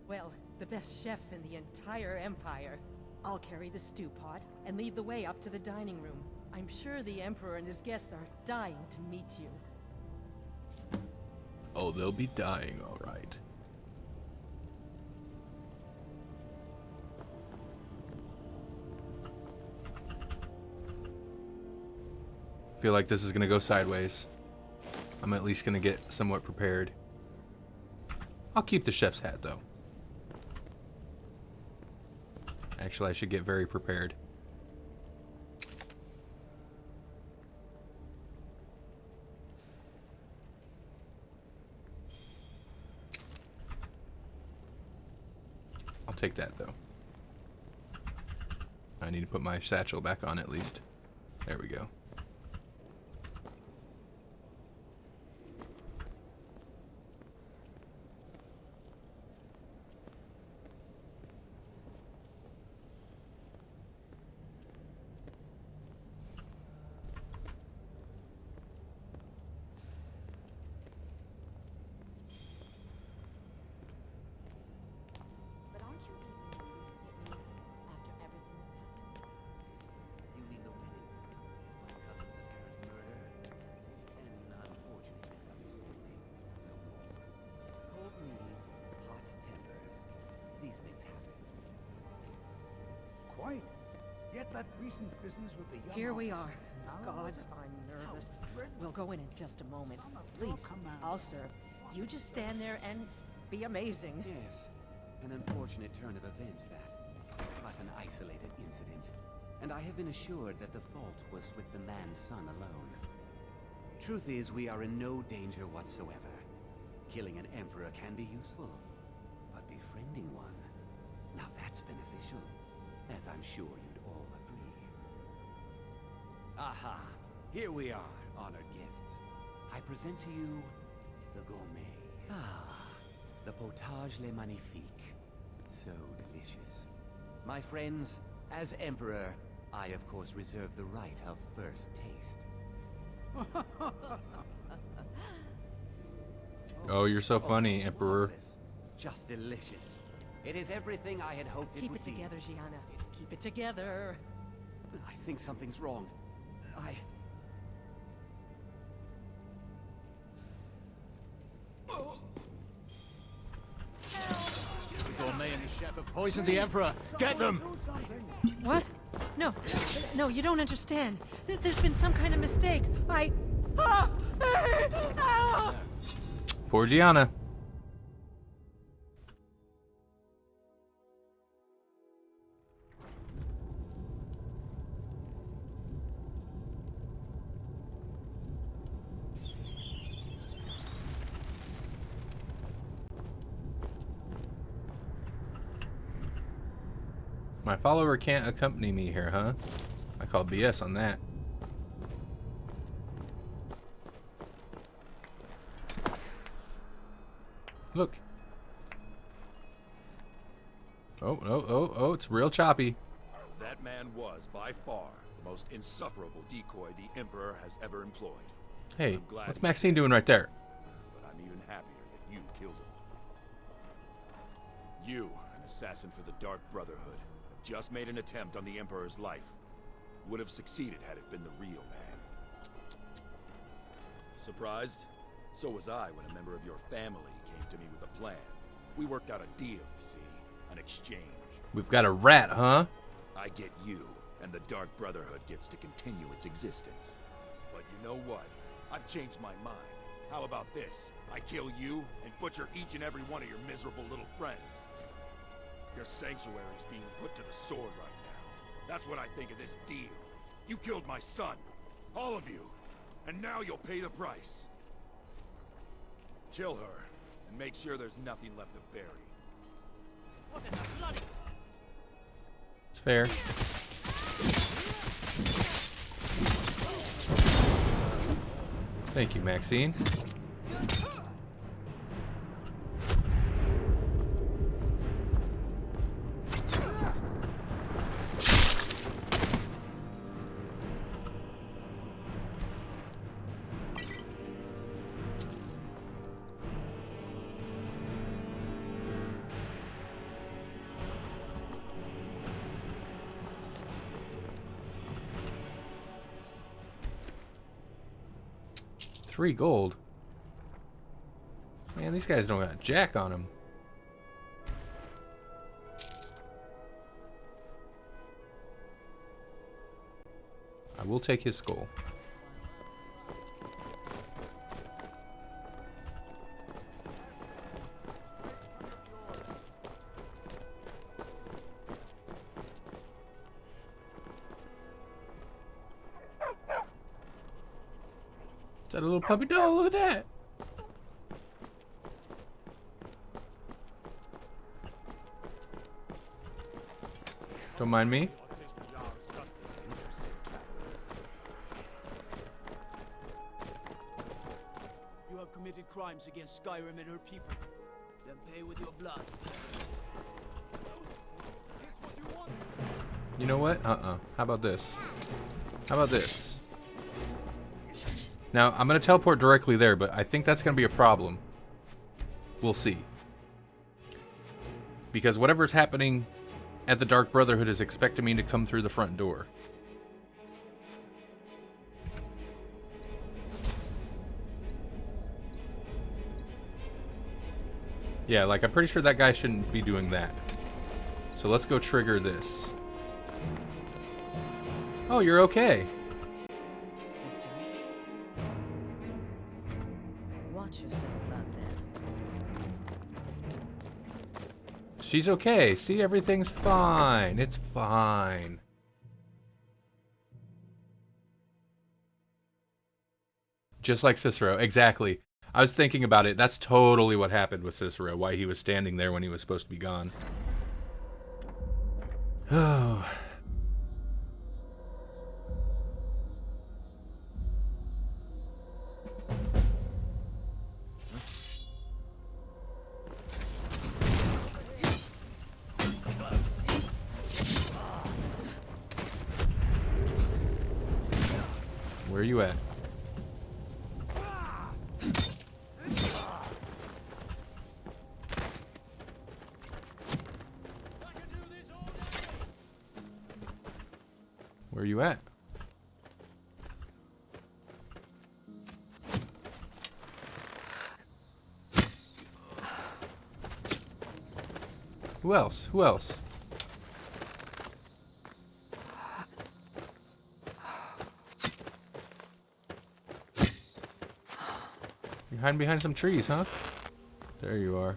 well, the best chef in the entire empire. I'll carry the stew pot and lead the way up to the dining room. I'm sure the Emperor and his guests are dying to meet you. Oh, they'll be dying, all right. Feel like this is gonna go sideways. I'm at least gonna get somewhat prepared. I'll keep the chef's hat though. Actually, I should get very prepared. I'll take that though. I need to put my satchel back on at least. There we go. Quite. Yet that recent business with the young Here we officer. are. Gods, I'm nervous. We'll go in just a moment. Please, I'll serve. You just stand there and be amazing. Yes. An unfortunate turn of events, that. But an isolated incident. And I have been assured that the fault was with the man's son alone. Truth is, we are in no danger whatsoever. Killing an emperor can be useful. But befriending one, now that's beneficial. As I'm sure you'd all agree. Aha! Here we are, honored guests. I present to you the gourmet. Ah, the potage le magnifique. So delicious. My friends, as Emperor, I of course reserve the right of first taste. Oh, you're so funny, Emperor. Just delicious. It is everything I had hoped it would be. Keep it together, Gianna. Keep it together. I think something's wrong. chef have poisoned the Emperor. Get them! What? No, no, you don't understand. There's been some kind of mistake. Poor Gianna. My follower can't accompany me here, huh? I call BS on that. Look. Oh, it's real choppy. That man was, by far, the most insufferable decoy the Emperor has ever employed. Hey, what's Maxine doing right there? But I'm even happier that you killed him. You, an assassin for the Dark Brotherhood, just made an attempt on the Emperor's life. Would have succeeded had it been the real man. Surprised? So was I when a member of your family came to me with a plan. We worked out a deal, you see. An exchange. We've got a rat, huh? I get you, and the Dark Brotherhood gets to continue its existence. But you know what? I've changed my mind. How about this? I kill you and butcher each and every one of your miserable little friends. Your sanctuary's being put to the sword right now. That's what I think of this deal. You killed my son. All of you. And now you'll pay the price. Kill her, and make sure there's nothing left to bury. What in the bloody... It's fair. Thank you, Maxine. $3 gold. Man, these guys don't got jack on them. I will take his skull. That a little puppy dog? Look at that. Don't mind me. You have committed crimes against Skyrim and her people. Then pay with your blood. You know what? How about this? How about this? Now, I'm going to teleport directly there, but I think that's going to be a problem. We'll see. Because whatever's happening at the Dark Brotherhood is expecting me to come through the front door. Yeah, like, I'm pretty sure that guy shouldn't be doing that. So let's go trigger this. Oh, you're okay. Sister. Watch yourself out there. She's okay. See, everything's fine. It's fine. Just like Cicero. Exactly. I was thinking about it. That's totally what happened with Cicero. Why he was standing there when he was supposed to be gone. Oh. Where are you at? Where are you at? Who else? Who else? You're hiding behind some trees, huh? There you are.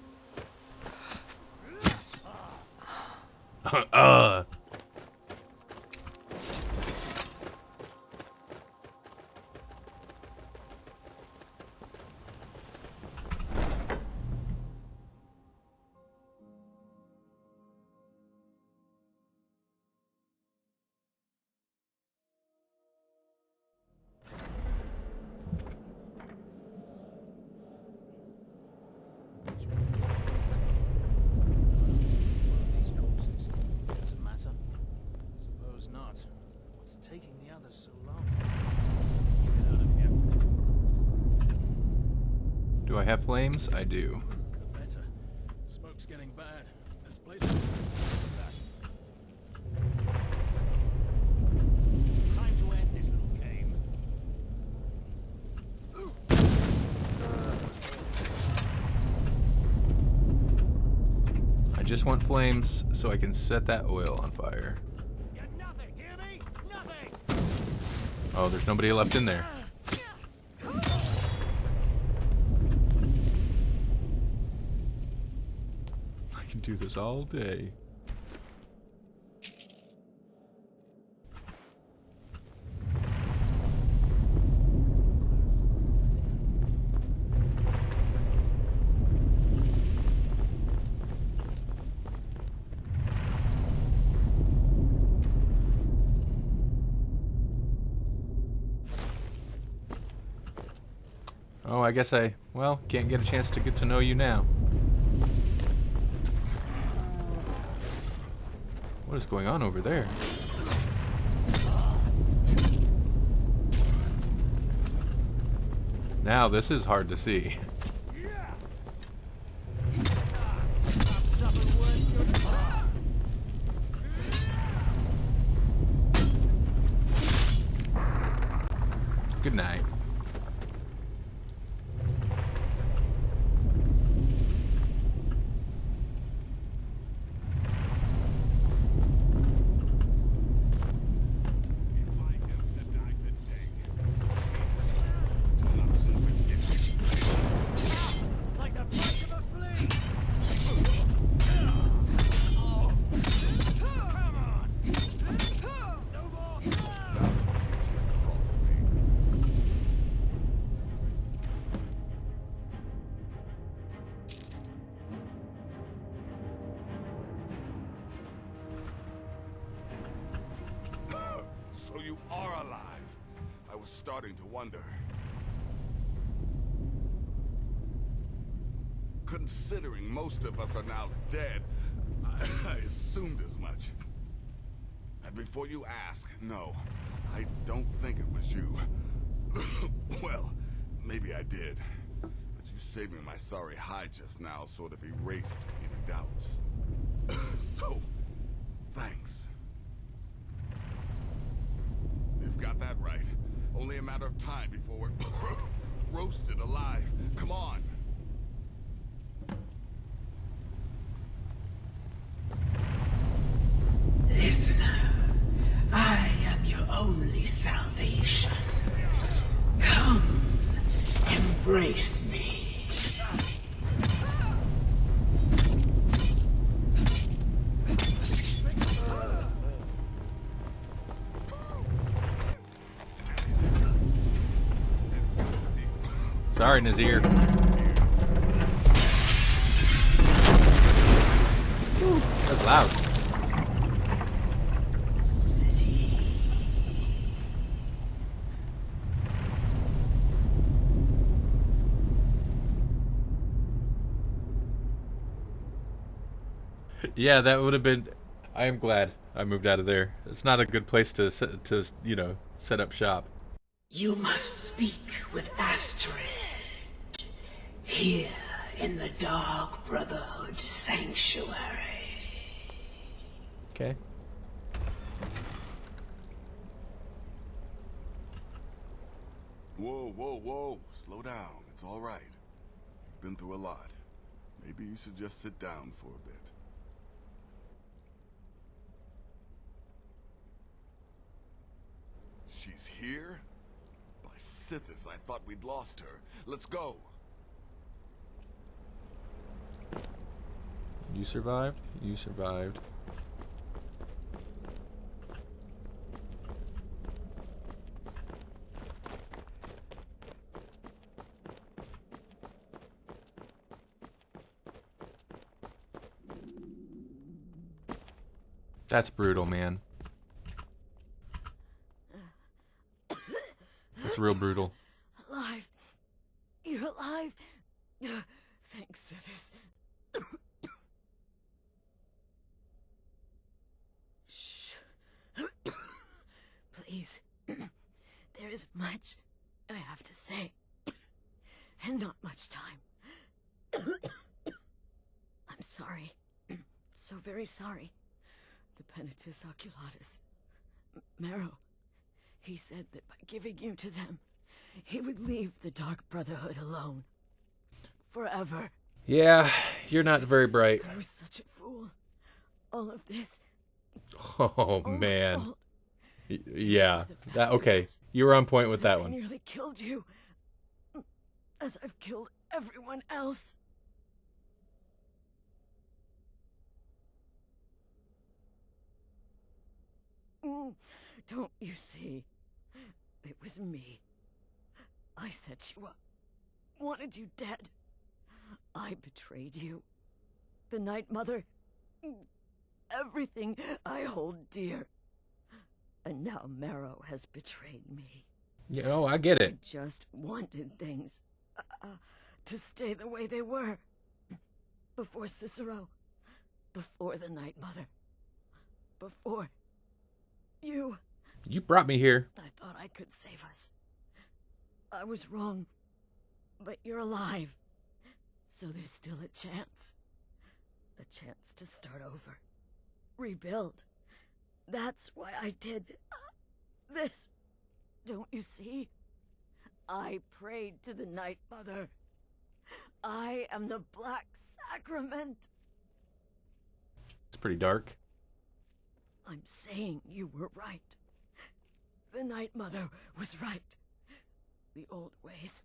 These corpses. Does it matter? Suppose not. What's taking the others so long? Get out of here. Do I have flames? I do. Better. Smoke's getting bad. This place is time to end this little game. I just want flames so I can set that oil on fire. Nothing, hear me? Nothing. Oh, there's nobody left in there. I can do this all day. Oh, I guess well, can't get a chance to get to know you now. What is going on over there? Now this is hard to see. Good night. So you are alive. I was starting to wonder. Considering most of us are now dead, I assumed as much. And before you ask, no, I don't think it was you. Well, maybe I did. But you saving my sorry hide just now sort of erased any doubts. So, thanks. You've got that right. Only a matter of time before we're roasted alive. Come on. Listener, I am your only salvation. Come, embrace me. Sorry, Nazir. Ooh, that's loud. Yeah, that would have been. I am glad I moved out of there. It's not a good place to set up shop. You must speak with Astrid. Here in the Dark Brotherhood Sanctuary. Okay. Whoa, whoa, whoa. Slow down. It's all right. You've been through a lot. Maybe you should just sit down for a bit. She's here? By Sithis, I thought we'd lost her. Let's go. You survived? You survived. That's brutal, man. That's real brutal. Alive. You're alive. Thanks to this. Shh. Please. There is much I have to say. And not much time. I'm sorry. So very sorry. The Penitus Oculatus. Marrow. He said that by giving you to them, he would leave the Dark Brotherhood alone. Forever. Yeah, you're not very bright. I was such a fool. All of this. Oh, man. Yeah. That, okay. You were on point with that I one. nearly killed you. As I've killed everyone else. Don't you see? It was me. I set you up. Wanted you dead. I betrayed you. The Night Mother. Everything I hold dear. And now Marrow has betrayed me. Yeah, oh, I get it. I just wanted things to stay the way they were. Before Cicero. Before the Night Mother. Before you. You brought me here. I thought I could save us. I was wrong. But you're alive. So there's still a chance. A chance to start over. Rebuild. That's why I did this. Don't you see? I prayed to the Night Mother. I am the Black Sacrament. It's pretty dark. I'm saying you were right. The Night Mother was right. The old ways.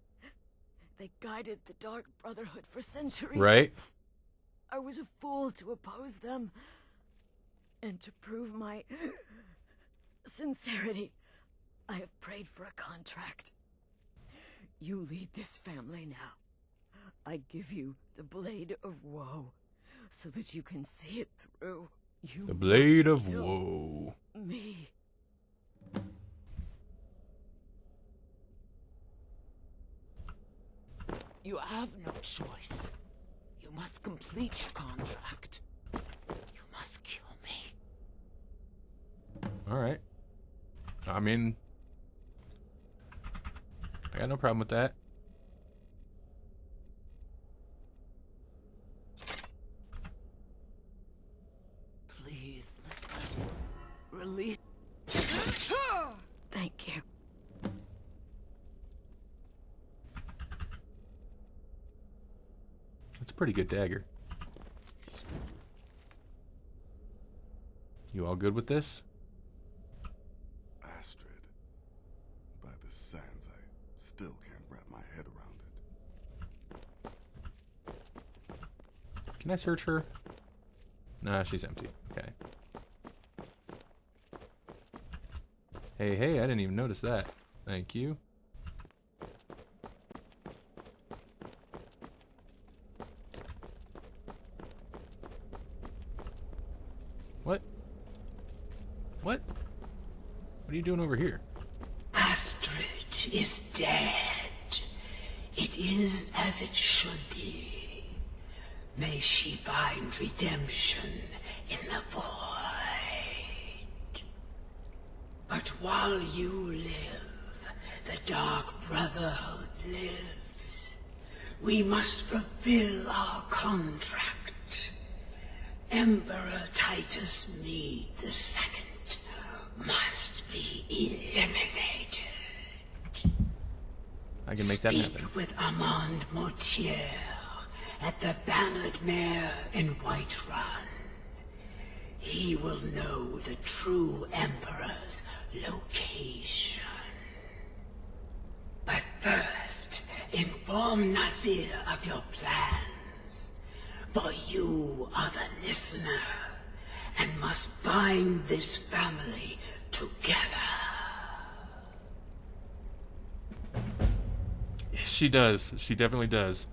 They guided the Dark Brotherhood for centuries. Right. I was a fool to oppose them. And to prove my sincerity, I have prayed for a contract. You lead this family now. I give you the Blade of Woe, so that you can see it through. You the Blade must of kill Woe. Me. You have no choice. You must complete your contract. You must kill me. Alright. I mean, I got no problem with that. Please, listen. Release. Thank you. That's a pretty good dagger. You all good with this? Astrid. By the sands, I still can't wrap my head around it. Can I search her? Nah, she's empty. Okay. Hey, I didn't even notice that. Thank you. What? What? What are you doing over here? Astrid is dead. It is as it should be. May she find redemption in the void. But while you live, the Dark Brotherhood lives. We must fulfill our contract. Emperor Titus Mede II must be eliminated. I can make that happen. Speak with Armand Mortier at the Bannered Mare in Whiterun. he will know the true Emperor's location. But first, inform Nazir of your plans. For you are the listener, and must bind this family together. She does. She definitely does.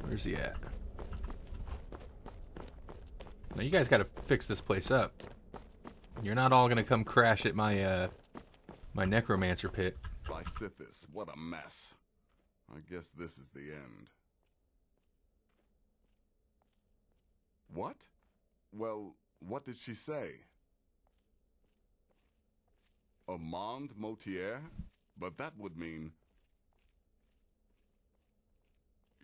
Where's he at? Now you guys gotta fix this place up. You're not all gonna come crash at my my necromancer pit. By Sithis, what a mess. I guess this is the end. What? Well, what did she say? Amand Motier? But that would mean...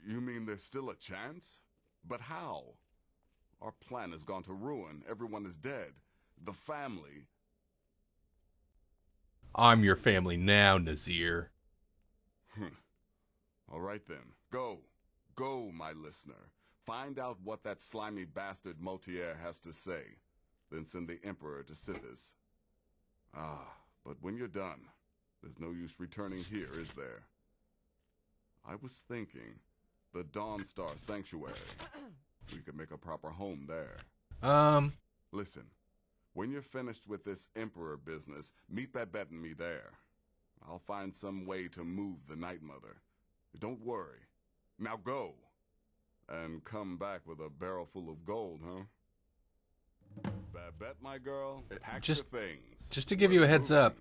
You mean there's still a chance? But how? Our plan has gone to ruin. Everyone is dead. The family... I'm your family now, Nazir. All right then. Go. Go, my listener. Find out what that slimy bastard Motier has to say. Then send the Emperor to Sithis. But when you're done, there's no use returning here, is there? I was thinking, the Dawnstar Sanctuary. We could make a proper home there. Listen, when you're finished with this Emperor business, meet Babette and me there. I'll find some way to move the Night Mother. Don't worry. Now go. And come back with a barrel full of gold, huh? Babette, my girl, pack your things. Just to give you a heads up,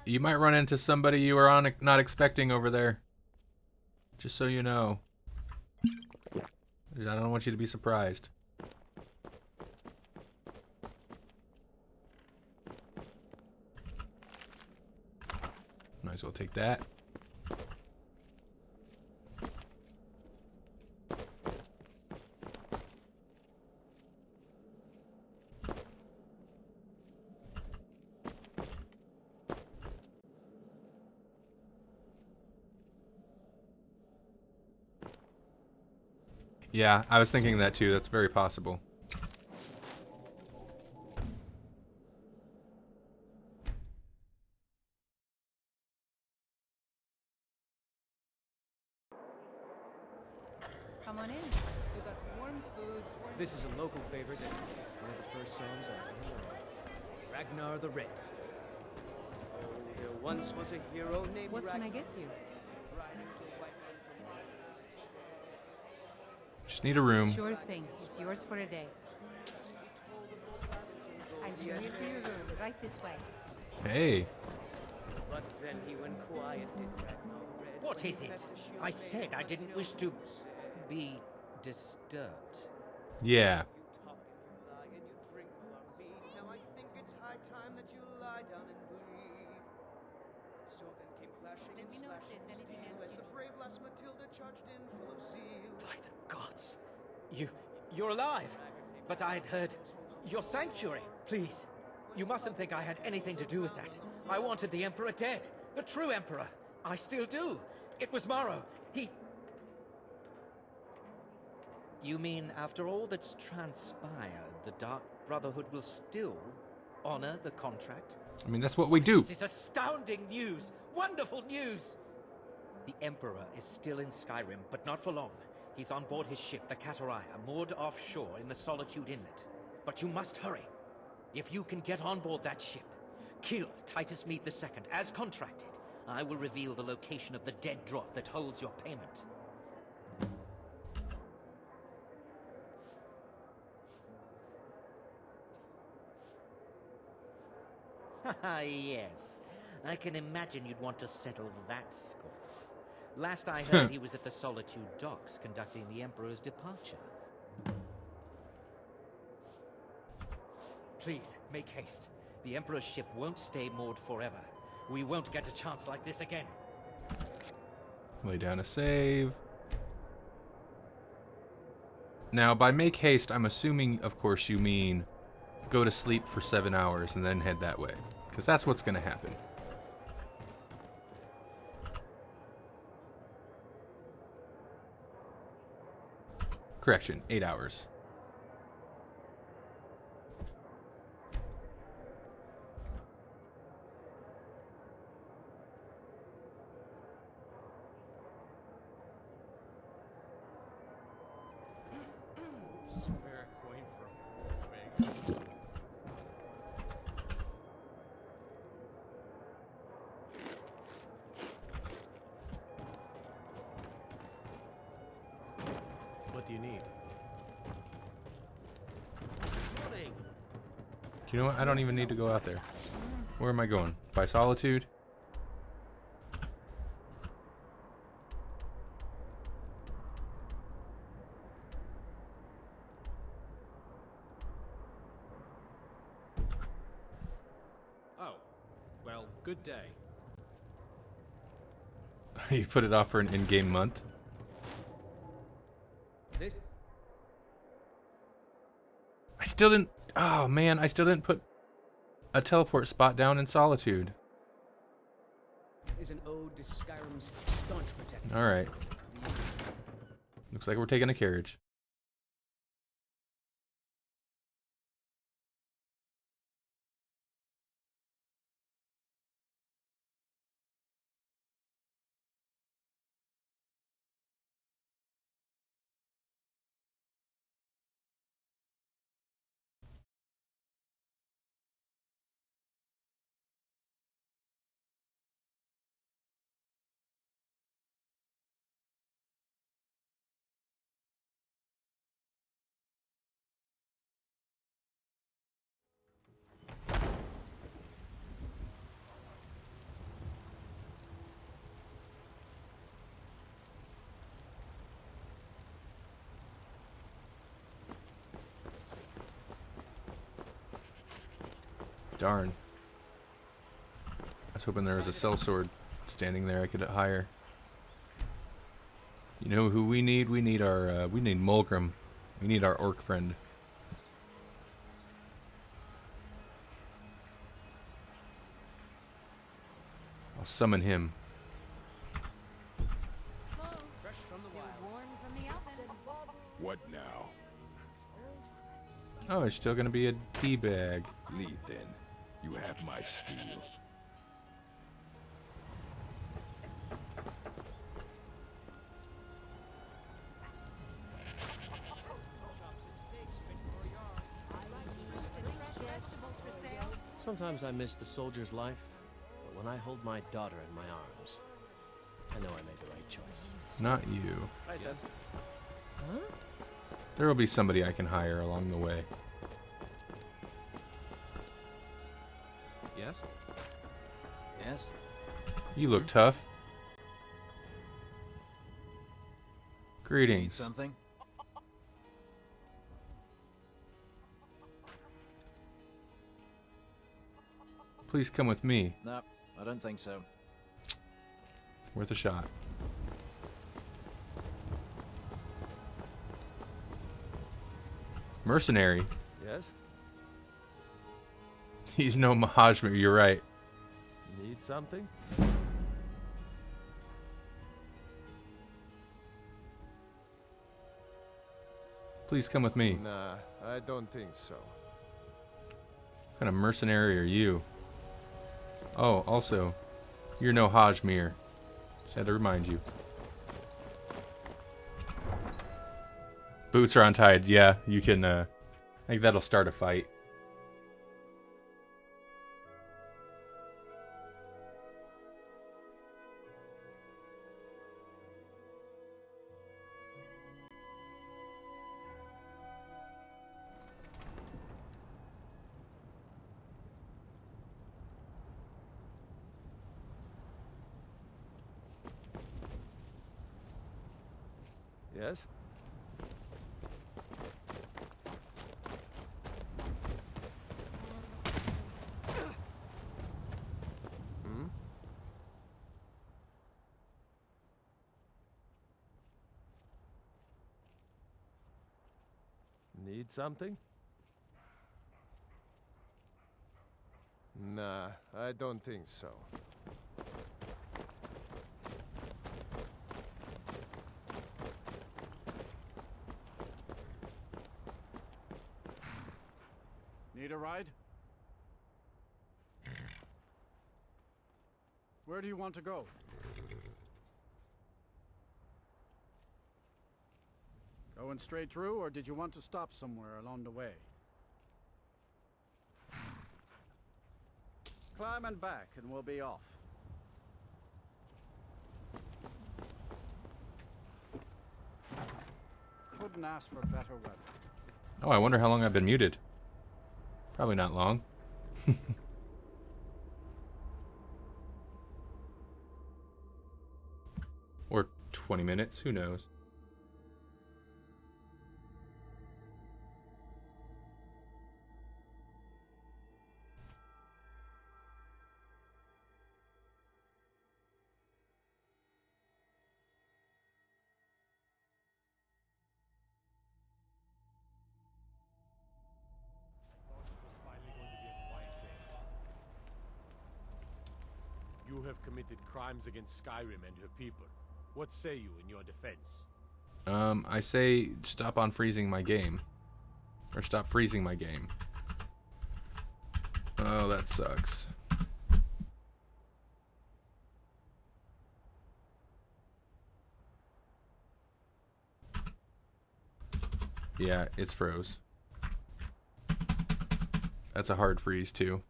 you might run into somebody you were not expecting over there. Just so you know. I don't want you to be surprised. Might as well take that. Yeah, I was thinking that too. That's very possible. Come on in. We got warm food. This is a local favorite and one of the first songs I ever heard. Ragnar the Red. Oh, there once was a hero named What Ragnar. can I get you? Just need a room. Sure thing. It's yours for a day. I'll show you to your room. Right this way. Hey. But then he went quiet, did Ragnar the Red. What is it? I said I didn't wish to be disturbed. Yeah. Now I think it's high time that you lie down and bleed. So then came clashing and slashing steel as the brave lass Matilda charged in full of zeal. By the gods. You're alive. But I'd heard your sanctuary. Please. You mustn't think I had anything to do with that. I wanted the Emperor dead. The true Emperor. I still do. It was Morrow. He... You mean after all that's transpired, the Dark Brotherhood will still honor the contract? I mean, that's what we do. This is astounding news! Wonderful news! The Emperor is still in Skyrim, but not for long. He's on board his ship, the Kataraya, moored offshore in the Solitude Inlet. But you must hurry. If you can get on board that ship, kill Titus Mead II, as contracted, I will reveal the location of the dead drop that holds your payment. Ah, yes. I can imagine you'd want to settle that score. Last I heard, he was at the Solitude docks conducting the Emperor's departure. Please, make haste. The Emperor's ship won't stay moored forever. We won't get a chance like this again. Lay down a save. Now, by make haste, I'm assuming, of course, you mean go to sleep for 7 hours and then head that way. Because that's what's going to happen. Correction, 8 hours. Spare a coin from Meg. What do you need? You know what? I don't even need to go out there. Where am I going? By Solitude? Oh, well, good day. You put it off for an in-game month? This? I still didn't... Oh, man, I still didn't put a teleport spot down in Solitude. Is an ode to Skyrim's staunch protectors. Alright. Looks like we're taking a carriage. Darn. I was hoping there was a sellsword standing there I could hire. You know who we need? We need our, we need Mulgrim. We need our orc friend. I'll summon him. Fresh from the wilds. What now? Oh, it's still gonna be a D-bag. Lead then. You have my steel. Sometimes I miss the soldier's life, but when I hold my daughter in my arms, I know I made the right choice. Not you. Right, yes. Huh? There will be somebody I can hire along the way. Yes? Yes? You look tough. Need Greetings. something? Please come with me. No, I don't think so. Worth a shot. Mercenary. Yes? He's no Mahajmer, you're right. Need something? Please come with me. Nah, I don't think so. What kind of mercenary are you? Oh, also, you're no Hajmir. Just had to remind you. Boots are untied. Yeah, you can, I think that'll start a fight. Yes? Hmm? Need something? Nah, I don't think so. Need a ride? Where do you want to go? Going straight through, or did you want to stop somewhere along the way? Climb and back, and we'll be off. Couldn't ask for better weather. Oh, I wonder how long I've been muted. Probably not long. Or 20 minutes, who knows? You have committed crimes against Skyrim and her people. What say you in your defense? I say stop on freezing my game. Or stop freezing my game. Oh, that sucks. Yeah, it's froze. That's a hard freeze too.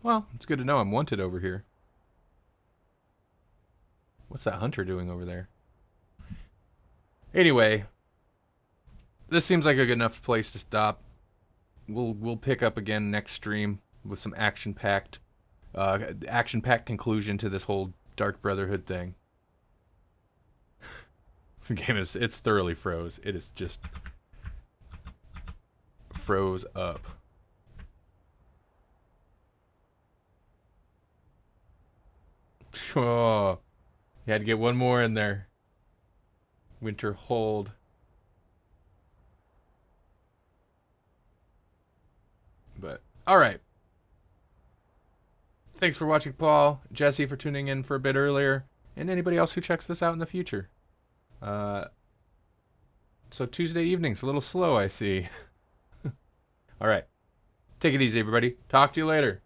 Well, it's good to know I'm wanted over here. What's that hunter doing over there? Anyway, this seems like a good enough place to stop. We'll pick up again next stream with some action-packed conclusion to this whole Dark Brotherhood thing. The game it's thoroughly froze. It is just froze up. Oh, you had to get one more in there. Winter hold. But, alright. Thanks for watching, Paul. Jesse for tuning in for a bit earlier. And anybody else who checks this out in the future. So Tuesday evening's a little slow, I see. Alright. Take it easy, everybody. Talk to you later.